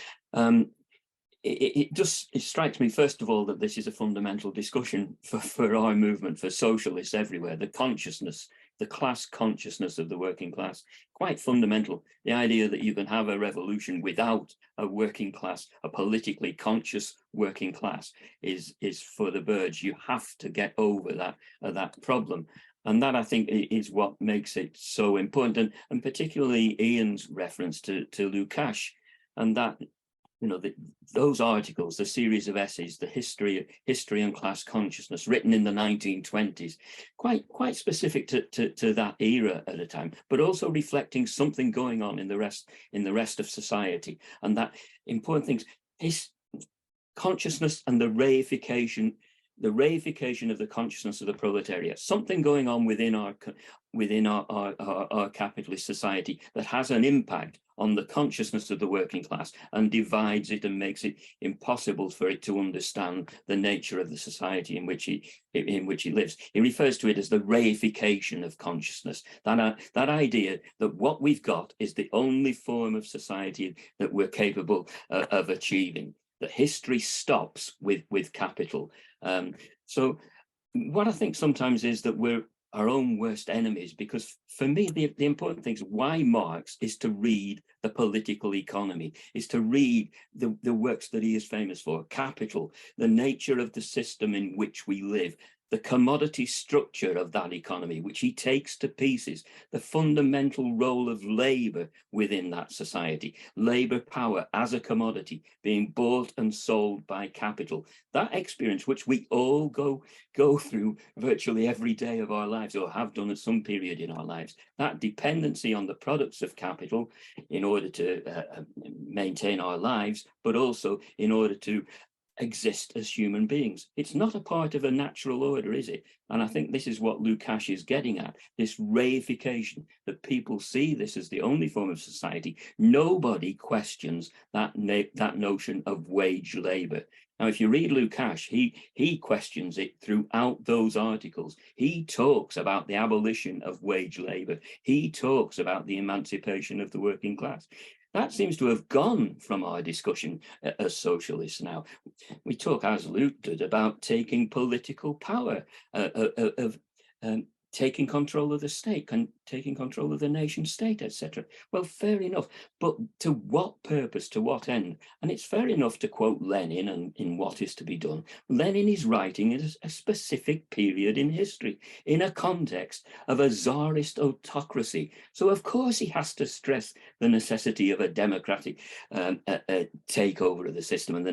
It strikes me, first of all, that this is a fundamental discussion for our movement, for socialists everywhere. The consciousness, the class consciousness of the working class, quite fundamental. The idea that you can have a revolution without a working class, a politically conscious working class, is for the birds. You have to get over that problem. And that, I think, is what makes it so important. And particularly Ian's reference to Lukács, and that, you know, those articles, the series of essays, the history and class consciousness, written in the 1920s, quite specific to that era at a time, but also reflecting something going on in the rest of society. And that important things, his consciousness and the reification of the consciousness of the proletariat, something going on within our capitalist society that has an impact on the consciousness of the working class and divides it and makes it impossible for it to understand the nature of the society in which he lives. He refers to it as the reification of consciousness, that idea that what we've got is the only form of society that we're capable of achieving. That history stops with capital. So what I think sometimes is that we're our own worst enemies, because for me, the important thing is why Marx is to read the political economy, is to read the works that he is famous for, Capital, the nature of the system in which we live, the commodity structure of that economy, which he takes to pieces, the fundamental role of labor within that society, labor power as a commodity being bought and sold by capital. That experience, which we all go through virtually every day of our lives, or have done at some period in our lives, that dependency on the products of capital in order to maintain our lives, but also in order to exist as human beings. It's not a part of a natural order, is it? And I think this is what Lukács is getting at, this reification, that people see this as the only form of society. Nobody questions that notion of wage labor. Now, if you read Lukács, he questions it throughout those articles. He talks about the abolition of wage labor. He talks about the emancipation of the working class. That seems to have gone from our discussion as socialists now. We talk, as Luke did, about taking political power, taking control of the state, and taking control of the nation state, etc. Well, fair enough, but to what purpose, to what end? And it's fair enough to quote Lenin and in What Is to Be Done. Lenin is writing in a specific period in history, in a context of a czarist autocracy. So of course he has to stress the necessity of a democratic takeover of the system, and the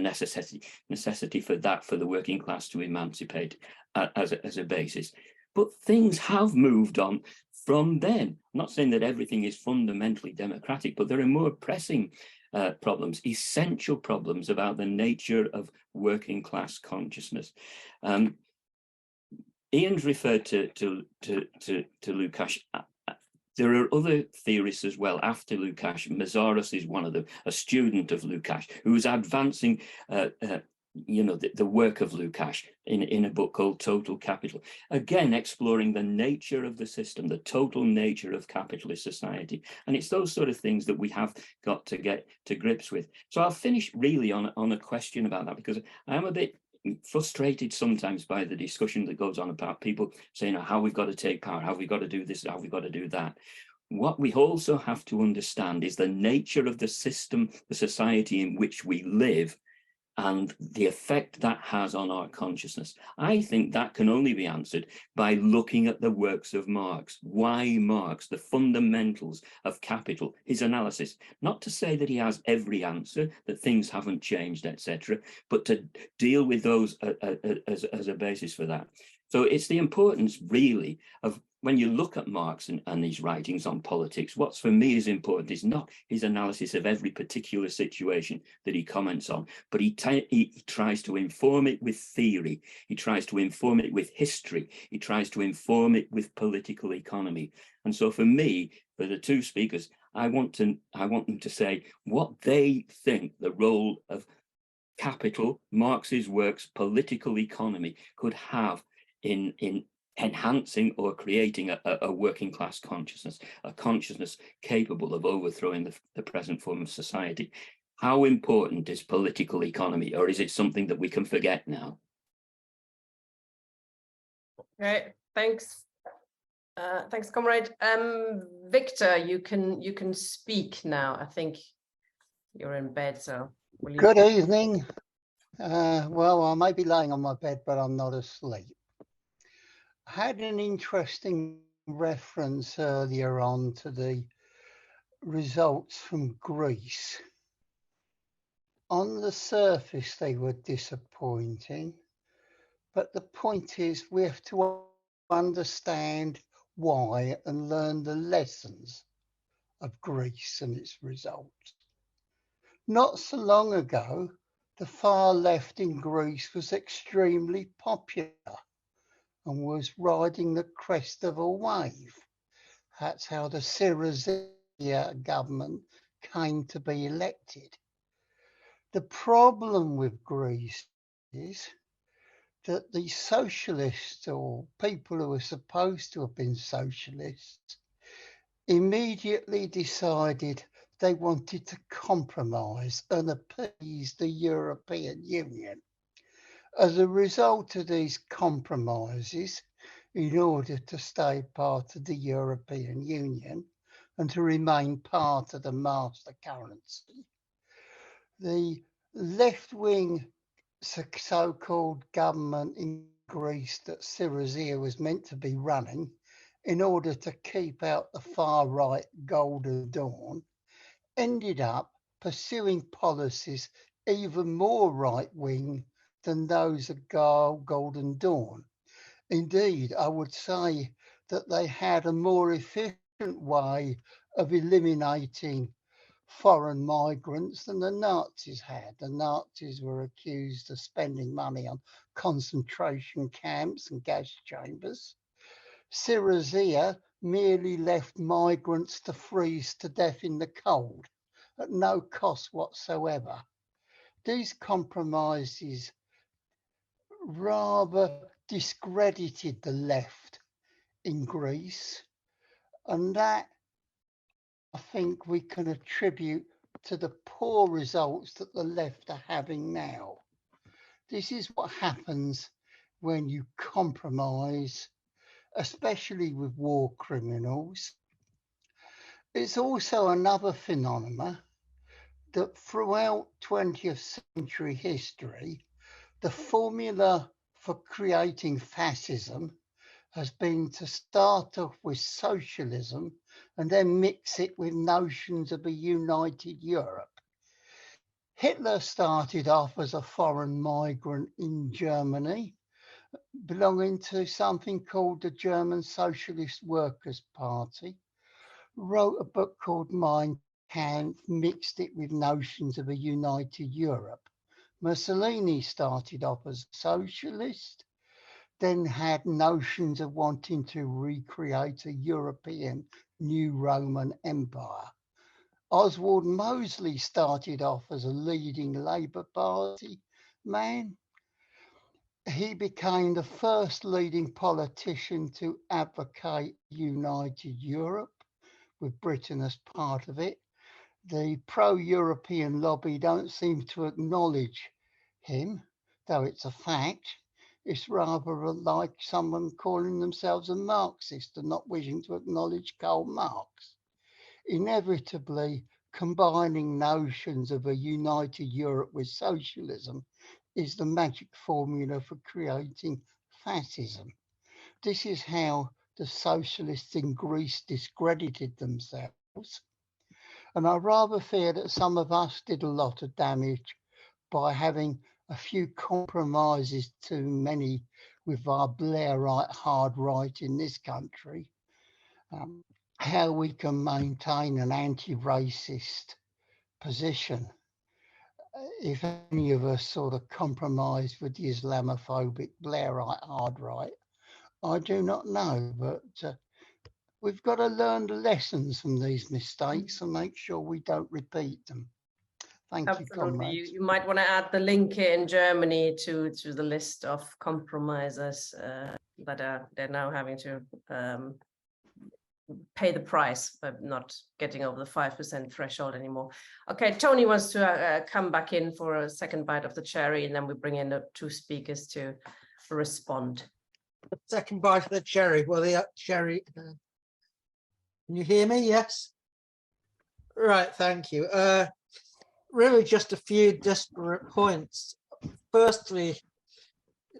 necessity for that, for the working class to emancipate as a basis. But things have moved on from then. I'm not saying that everything is fundamentally democratic, but there are more pressing problems, essential problems about the nature of working class consciousness. Ian's referred to Lukács. There are other theorists as well after Lukács. Mazaros is one of them, a student of Lukács, who was advancing the work of Lukács in a book called Total Capital, again exploring the nature of the system, the total nature of capitalist society. And it's those sort of things that we have got to get to grips with. So I'll finish really on a question about that, because I am a bit frustrated sometimes by the discussion that goes on about people saying, how we've got to take power, how we've got to do this, how we've got to do that. What we also have to understand is the nature of the system, the society in which we live, and the effect that has on our consciousness. I think that can only be answered by looking at the works of Marx. Why Marx? The fundamentals of capital, his analysis. Not to say that he has every answer, that things haven't changed, etc., but to deal with those as a basis for that. So it's the importance, really, of when you look at Marx and his writings on politics, what's for me is important is not his analysis of every particular situation that he comments on, but he tries to inform it with theory. He tries to inform it with history. He tries to inform it with political economy. And so for me, for the two speakers, I want them to say what they think the role of capital, Marx's works, political economy could have in enhancing or creating a working class consciousness, a consciousness capable of overthrowing the present form of society. How important is political economy, or is it something that we can forget now? Okay, thanks. Thanks, comrade. Victor, you can speak now. I think you're in bed, so will you... Good evening. Well, I may be laying on my bed, but I'm not asleep. I had an interesting reference earlier on to the results from Greece. On the surface, they were disappointing, but the point is we have to understand why and learn the lessons of Greece and its results. Not so long ago, the far left in Greece was extremely popular and was riding the crest of a wave. That's how the Syriza government came to be elected. The problem with Greece is that the socialists, or people who are supposed to have been socialists, immediately decided they wanted to compromise and appease the European Union. As a result of these compromises, in order to stay part of the European Union and to remain part of the master currency, the left-wing so-called government in Greece that Syriza was meant to be running, in order to keep out the far-right Golden Dawn, ended up pursuing policies even more right-wing than those of Golden Dawn. Indeed, I would say that they had a more efficient way of eliminating foreign migrants than the Nazis had. The Nazis were accused of spending money on concentration camps and gas chambers. Syriza merely left migrants to freeze to death in the cold at no cost whatsoever. These compromises rather discredited the left in Greece, and that I think we can attribute to the poor results that the left are having now. This is what happens when you compromise, especially with war criminals. It's also another phenomenon that throughout 20th century history, the formula for creating fascism has been to start off with socialism and then mix it with notions of a united Europe. Hitler started off as a foreign migrant in Germany, belonging to something called the German Socialist Workers' Party, wrote a book called Mein Kampf, mixed it with notions of a united Europe. Mussolini started off as a socialist, then had notions of wanting to recreate a European new Roman Empire. Oswald Mosley started off as a leading Labour Party man. He became the first leading politician to advocate united Europe, with Britain as part of it. The pro-European lobby don't seem to acknowledge him, though it's a fact. It's rather like someone calling themselves a Marxist and not wishing to acknowledge Karl Marx. Inevitably, combining notions of a united Europe with socialism is the magic formula for creating fascism. This is how the socialists in Greece discredited themselves. And I rather fear that some of us did a lot of damage by having a few compromises too many with our Blairite hard right in this country. How we can maintain an anti-racist position. If any of us sort of compromise with the Islamophobic Blairite hard right, I do not know, but we've got to learn the lessons from these mistakes and make sure we don't repeat them. Thank you, Absolutely. comrades. You might want to add the link in Germany to the list of compromisers that they're now having to pay the price of not getting over the 5% threshold anymore. Okay, Tony wants to come back in for a second bite of the cherry, and then we bring in the two speakers to respond. The second bite of the cherry. Well, the cherry. Can you hear me? Yes. Right. Thank you. Really, just a few disparate points. Firstly,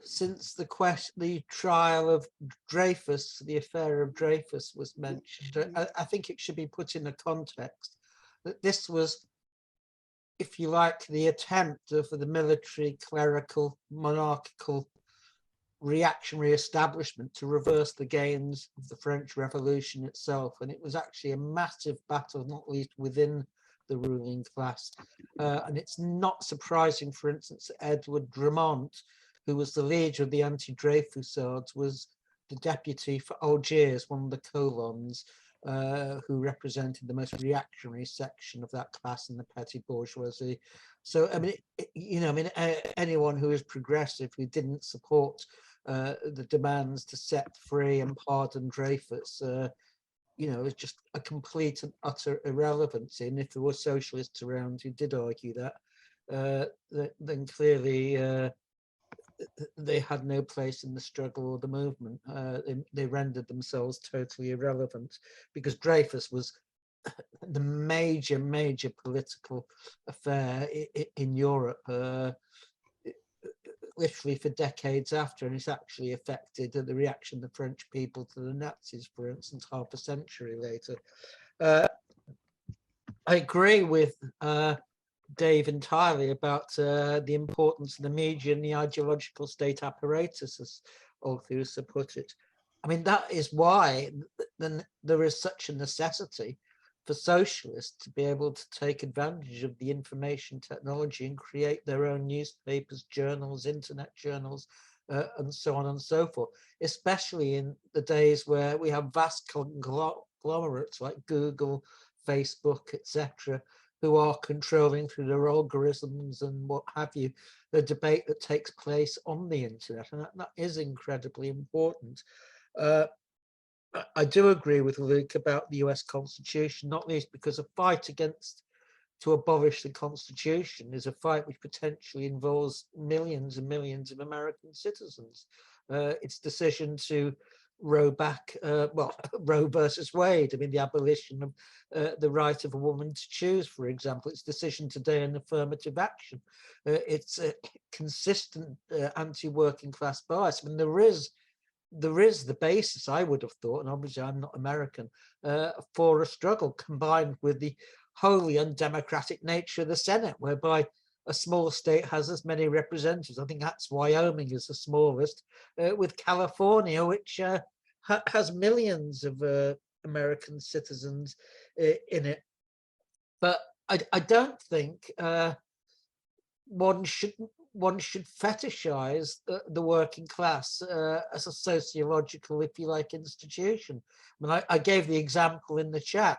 since the trial of Dreyfus, the affair of Dreyfus was mentioned, I think it should be put in a context that this was, if you like, the attempt of the military, clerical, monarchical, reactionary establishment to reverse the gains of the French Revolution itself. And it was actually a massive battle, not least within the ruling class. And it's not surprising, for instance, Edward Dremont, who was the leader of the anti-Dreyfusards, was the deputy for Algiers, one of the colons, who represented the most reactionary section of that class in the petty bourgeoisie. So, I mean, anyone who is progressive, who didn't support the demands to set free and pardon Dreyfus, it's just a complete and utter irrelevancy. And if there were socialists around who did argue that, then clearly they had no place in the struggle or the movement. They rendered themselves totally irrelevant, because Dreyfus was the major political affair in Europe, literally for decades after, and it's actually affected the reaction of the French people to the Nazis, for instance, half a century later. I agree with Dave entirely about the importance of the media and the ideological state apparatus, as Althuser put it. I mean, that is why then there is such a necessity for socialists to be able to take advantage of the information technology and create their own newspapers, journals, internet journals, and so on and so forth, especially in the days where we have vast conglomerates like Google, Facebook, etc., who are controlling through their algorithms and what have you, the debate that takes place on the internet. And that is incredibly important. I do agree with Luke about the US Constitution, not least because a fight to abolish the Constitution is a fight which potentially involves millions and millions of American citizens. Its decision to row back, Roe versus Wade, I mean, the abolition of the right of a woman to choose, for example, its decision today on affirmative action, it's a consistent anti-working class bias. I mean, there is the basis, I would have thought, and obviously I'm not American, for a struggle combined with the wholly undemocratic nature of the Senate, whereby a small state has as many representatives. I think that's Wyoming is the smallest, with California, which has millions of American citizens in it. But I don't think one should fetishize the working class as a sociological, if you like, institution. I mean, I gave the example in the chat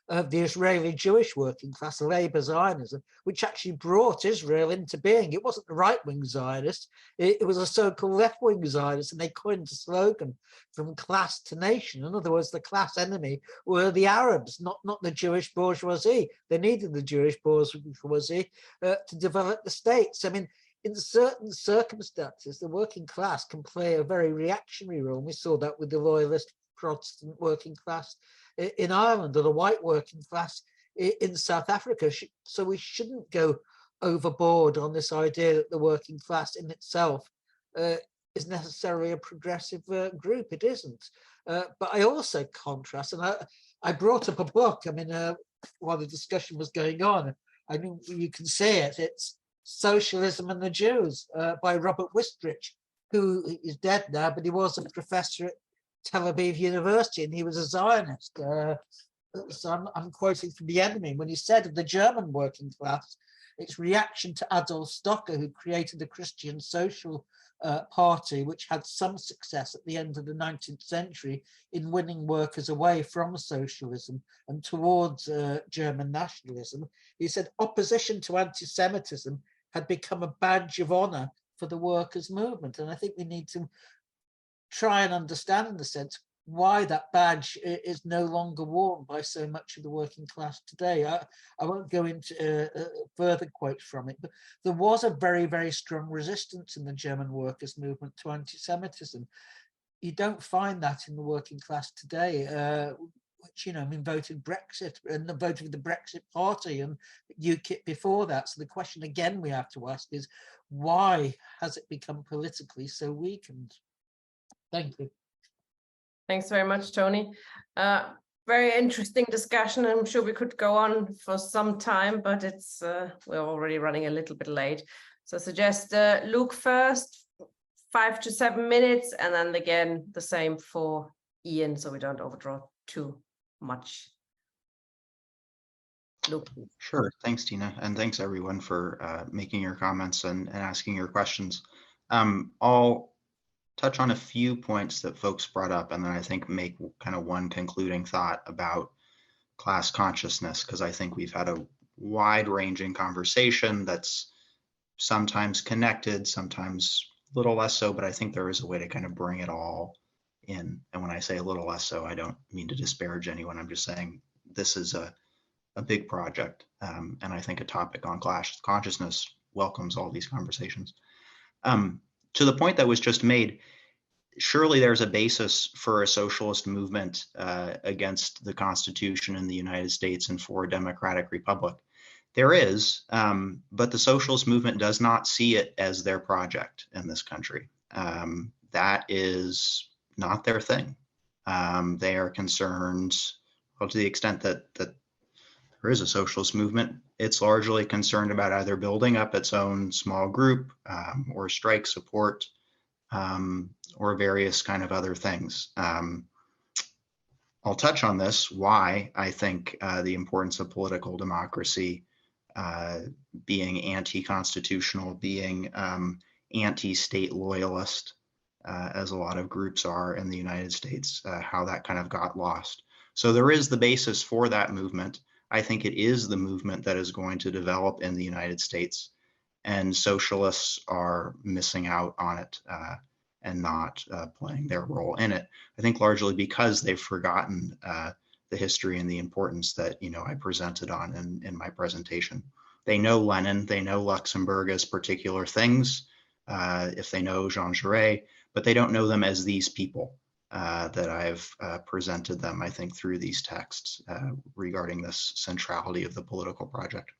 of the Israeli Jewish working class, Labour Zionism, which actually brought Israel into being. It wasn't the right-wing Zionist, it was a so-called left-wing Zionist, and they coined a slogan, from class to nation. In other words, the class enemy were the Arabs, not the Jewish bourgeoisie. They needed the Jewish bourgeoisie to develop the states. I mean, in certain circumstances, the working class can play a very reactionary role. We saw that with the loyalist Protestant working class in Ireland, or the white working class in South Africa. So we shouldn't go overboard on this idea that the working class in itself is necessarily a progressive group. It isn't. But I also contrast, and I brought up a book, I mean, while the discussion was going on, I mean, you can see it, it's Socialism and the Jews by Robert Wistrich, who is dead now, but he was a professor at Tel Aviv University, and he was a Zionist. So I'm quoting from the enemy when he said of the German working class, its reaction to Adolf Stocker, who created the Christian Social Party, which had some success at the end of the 19th century in winning workers away from socialism and towards German nationalism. He said opposition to anti-Semitism had become a badge of honor for the workers' movement. And I think we need to try and understand, in a sense, why that badge is no longer worn by so much of the working class today. I won't go into further quotes from it, but there was a very, very strong resistance in the German workers' movement to anti-Semitism. You don't find that in the working class today, which, you know, I mean, voted Brexit and voted with the Brexit Party and UKIP before that. So the question again we have to ask is, why has it become politically so weakened? Thank you. Thanks very much, Tony. Very interesting discussion. I'm sure we could go on for some time, but it's we're already running a little bit late. So I suggest Luke first, 5 to 7 minutes, and then again the same for Ian, so we don't overdraw too much. Luke. Sure. Thanks, Tina. And thanks everyone for making your comments and asking your questions. I'll touch on a few points that folks brought up, and then I think make kind of one concluding thought about class consciousness, because I think we've had a wide-ranging conversation that's sometimes connected, sometimes a little less so, but I think there is a way to kind of bring it all in. And when I say a little less so, I don't mean to disparage anyone. I'm just saying this is a big project, and I think a topic on class consciousness welcomes all these conversations. To the point that was just made, surely there's a basis for a socialist movement against the Constitution in the United States and for a democratic republic. There is, but the socialist movement does not see it as their project in this country. That is not their thing. They are concerned, well, to the extent that there is a socialist movement, it's largely concerned about either building up its own small group or strike support or various kind of other things. I'll touch on this, why I think the importance of political democracy, being anti-constitutional, being anti-state loyalist, as a lot of groups are in the United States, how that kind of got lost. So there is the basis for that movement. I think it is the movement that is going to develop in the United States, and socialists are missing out on it and not playing their role in it. I think largely because they've forgotten the history and the importance that, you know, I presented on in my presentation. They know Lenin, they know Luxembourg as particular things, if they know Jean Jaurès, but they don't know them as these people. That I've presented them, I think, through these texts regarding this centrality of the political project.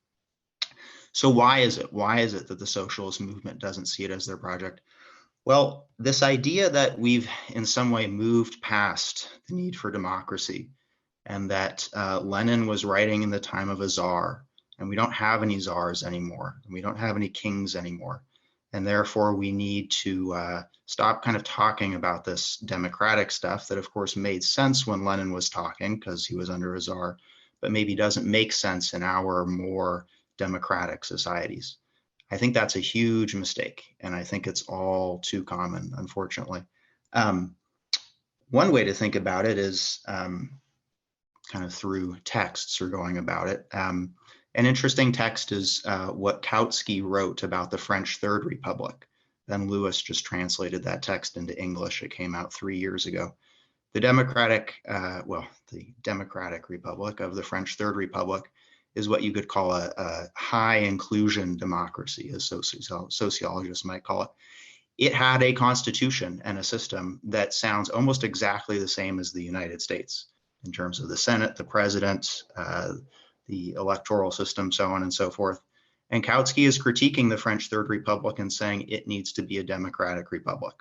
So why is it? Why is it that the socialist movement doesn't see it as their project? Well, this idea that we've in some way moved past the need for democracy, and that Lenin was writing in the time of a czar, and we don't have any czars anymore, and we don't have any kings anymore. And therefore, we need to stop kind of talking about this democratic stuff that, of course, made sense when Lenin was talking because he was under a czar, but maybe doesn't make sense in our more democratic societies. I think that's a huge mistake, and I think it's all too common, unfortunately. One way to think about it is kind of through texts or going about it. An interesting text is what Kautsky wrote about the French Third Republic. Then Lewis just translated that text into English. It came out 3 years ago. The Democratic Republic of the French Third Republic is what you could call a high inclusion democracy, as sociologists might call it. It had a constitution and a system that sounds almost exactly the same as the United States in terms of the Senate, the president, the electoral system, so on and so forth. And Kautsky is critiquing the French Third Republic and saying it needs to be a democratic republic.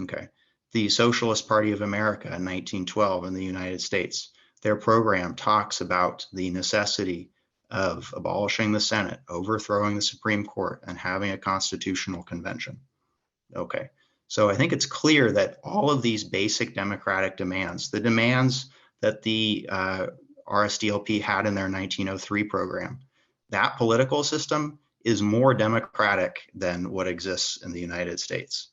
Okay. The Socialist Party of America in 1912 in the United States, their program talks about the necessity of abolishing the Senate, overthrowing the Supreme Court, and having a constitutional convention. Okay. So I think it's clear that all of these basic democratic demands, the demands that the RSDLP had in their 1903 program. That political system is more democratic than what exists in the United States.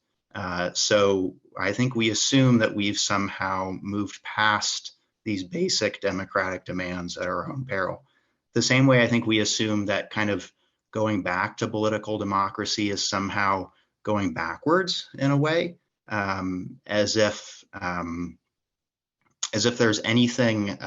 So I think we assume that we've somehow moved past these basic democratic demands at our own peril. The same way I think we assume that kind of going back to political democracy is somehow going backwards in a way, as if there's anything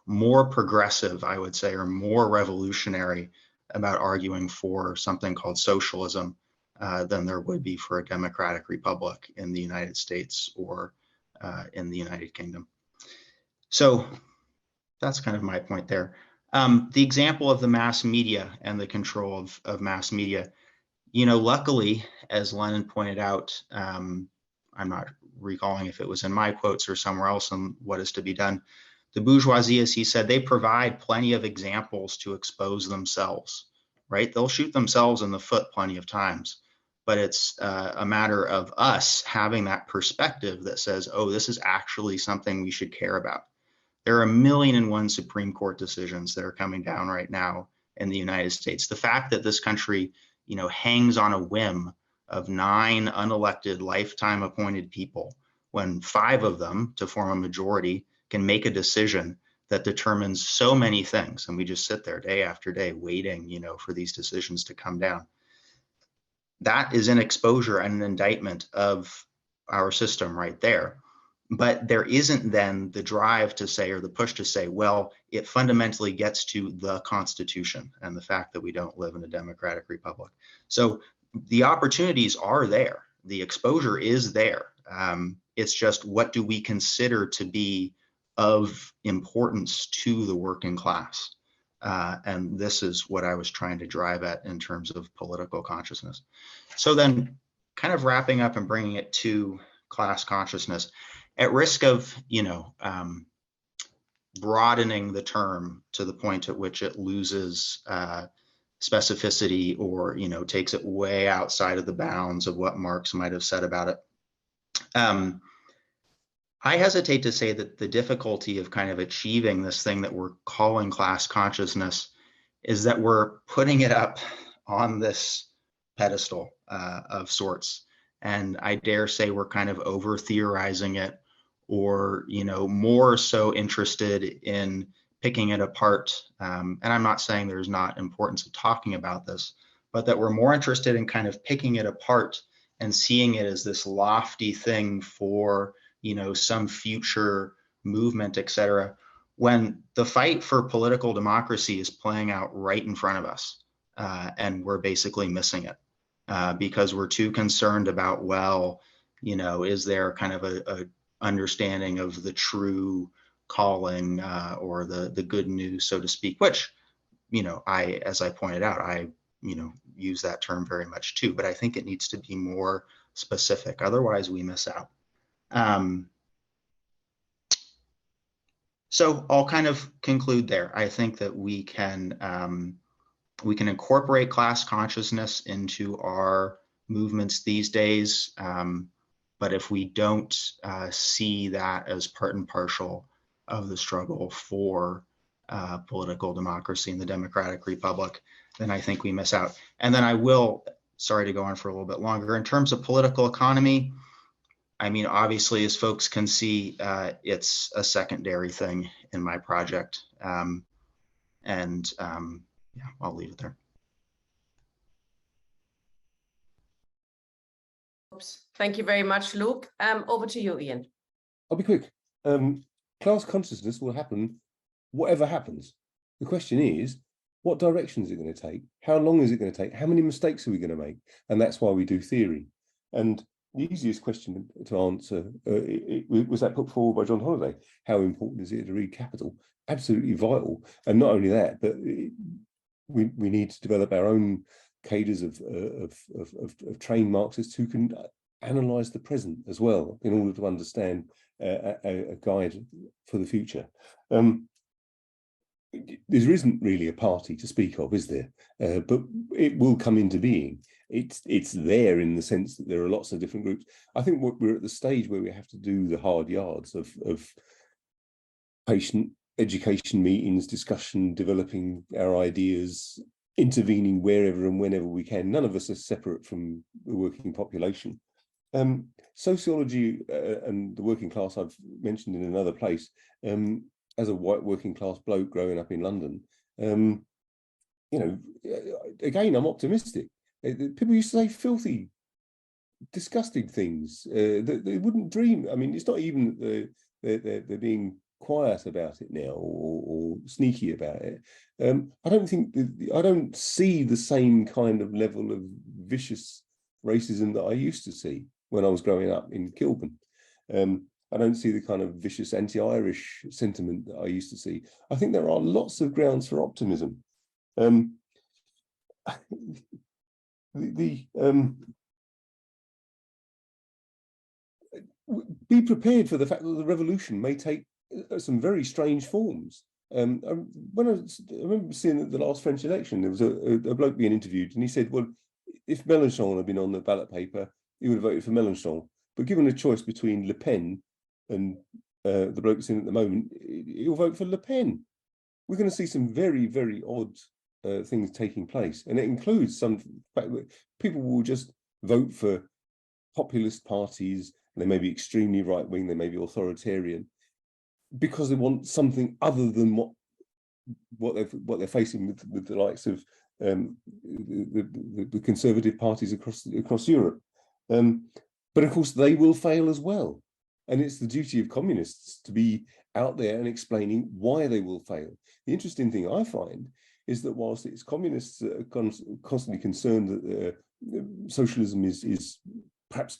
more progressive, I would say, or more revolutionary about arguing for something called socialism than there would be for a democratic republic in the United States or in the United Kingdom. So that's kind of my point there. The example of the mass media and the control of mass media, you know, luckily, as Lennon pointed out, I'm not recalling if it was in my quotes or somewhere else on what is to be done. The bourgeoisie, as he said, they provide plenty of examples to expose themselves, right? They'll shoot themselves in the foot plenty of times, but it's a matter of us having that perspective that says, oh, this is actually something we should care about. There are 1,000,001 Supreme Court decisions that are coming down right now in the United States. The fact that this country, you know, hangs on a whim of 9 unelected lifetime appointed people, when 5 of them, to form a majority, can make a decision that determines so many things, and we just sit there day after day waiting, you know, for these decisions to come down. That is an exposure and an indictment of our system right there. But there isn't then the drive to say, or the push to say, well, it fundamentally gets to the Constitution and the fact that we don't live in a democratic republic. So the opportunities are there. The exposure is there. It's just, what do we consider to be of importance to the working class? And this is what I was trying to drive at in terms of political consciousness. So then kind of wrapping up and bringing it to class consciousness, at risk of, you know, broadening the term to the point at which it loses specificity, or, you know, takes it way outside of the bounds of what Marx might have said about it. I hesitate to say that the difficulty of kind of achieving this thing that we're calling class consciousness is that we're putting it up on this pedestal of sorts. And I dare say we're kind of over theorizing it, or, you know, more so interested in picking it apart. And I'm not saying there's not importance of talking about this, but that we're more interested in kind of picking it apart and seeing it as this lofty thing for, you know, some future movement, et cetera, when the fight for political democracy is playing out right in front of us, and we're basically missing it because we're too concerned about, well, you know, is there kind of a understanding of the true calling or the good news, so to speak, which, you know, as I pointed out, I, you know, use that term very much too, but I think it needs to be more specific. Otherwise we miss out. So I'll kind of conclude there. I think that we can incorporate class consciousness into our movements these days. But if we don't see that as part and parcel of the struggle for political democracy in the democratic republic, then I think we miss out. And then I will, sorry to go on for a little bit longer, in terms of political economy, I mean, obviously, as folks can see, it's a secondary thing in my project. Yeah, I'll leave it there. Oops. Thank you very much, Luke. Over to you, Ian. I'll be quick. Class consciousness will happen whatever happens. The question is, what direction is it going to take? How long is it going to take? How many mistakes are we going to make? And that's why we do theory. And the easiest question to answer was that put forward by John Holliday. How important is it to read Capital? Absolutely vital. And not only that, but we need to develop our own cadres of trained Marxists who can analyse the present as well in order to understand a guide for the future. There isn't really a party to speak of, is there? But it will come into being. It's there in the sense that there are lots of different groups. I think we're at the stage where we have to do the hard yards of patient education meetings, discussion, developing our ideas, intervening wherever and whenever we can. None of us are separate from the working population. Sociology and the working class I've mentioned in another place, as a white working class bloke growing up in London, you know, again, I'm optimistic. People used to say filthy, disgusting things that they wouldn't dream. I mean, it's not even that they're being quiet about it now or sneaky about it. I don't see the same kind of level of vicious racism that I used to see when I was growing up in Kilburn. I don't see the kind of vicious anti-Irish sentiment that I used to see. I think there are lots of grounds for optimism. Be prepared for the fact that the revolution may take some very strange forms. I remember seeing at the last French election, there was a bloke being interviewed, and he said, well, if Mélenchon had been on the ballot paper, he would have voted for Mélenchon. But given a choice between Le Pen and the bloke that's in at the moment, he'll vote for Le Pen. We're going to see some very, very odd things taking place. And it includes some fact that people will just vote for populist parties. They may be extremely right-wing, they may be authoritarian, because they want something other than what they're facing with the likes of the conservative parties across Europe. But of course, they will fail as well. And it's the duty of communists to be out there and explaining why they will fail. The interesting thing I find is that whilst it's communists that are constantly concerned that socialism is perhaps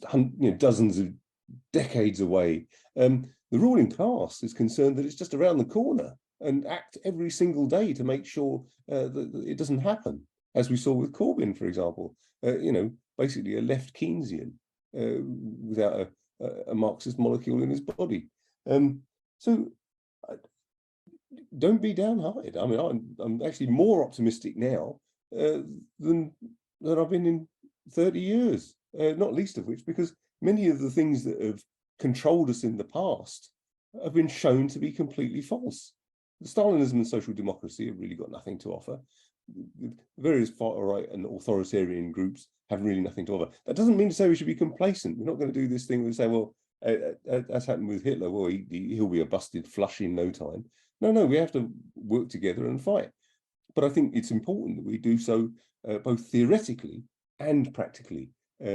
dozens of decades away, the ruling class is concerned that it's just around the corner and act every single day to make sure that it doesn't happen, as we saw with Corbyn, for example. Basically a left Keynesian without a Marxist molecule in his body. So don't be downhearted. I mean, I'm actually more optimistic now than I've been in 30 years, not least of which because many of the things that have controlled us in the past have been shown to be completely false. Stalinism and social democracy have really got nothing to offer. The various far-right and authoritarian groups have really nothing to offer. That doesn't mean to say we should be complacent. We're not going to do this thing where we say, well, as happened with Hitler, well, he'll be a busted flush in no time. No, we have to work together and fight. But I think it's important that we do so both theoretically and practically.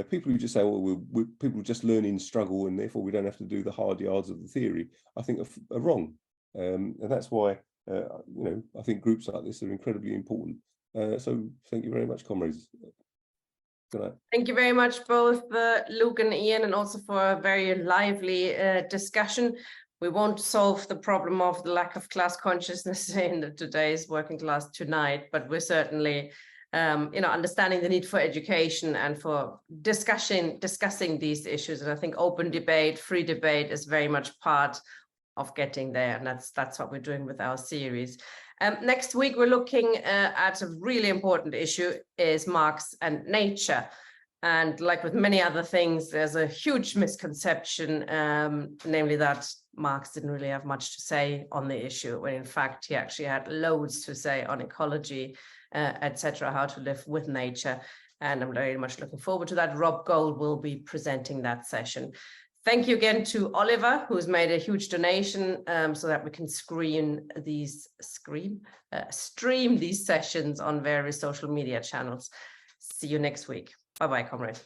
People who just say, well, people just learn in struggle and therefore we don't have to do the hard yards of the theory, I think are wrong. And that's why, I think groups like this are incredibly important. So thank you very much, comrades. Good night. Thank you very much, both Luke and Ian, and also for a very lively discussion. We won't solve the problem of the lack of class consciousness in today's working class tonight, but we're certainly understanding the need for education and for discussing these issues. And I think open debate, free debate is very much part of getting there. And that's what we're doing with our series. Next week, we're looking at a really important issue is Marx and nature. And like with many other things, there's a huge misconception, namely that Marx didn't really have much to say on the issue, when in fact, he actually had loads to say on ecology, etc., how to live with nature. And I'm very much looking forward to that. Rob Gold will be presenting that session. Thank you again to Oliver, who's made a huge donation so that we can stream these sessions on various social media channels. See you next week. Bye-bye, comrades.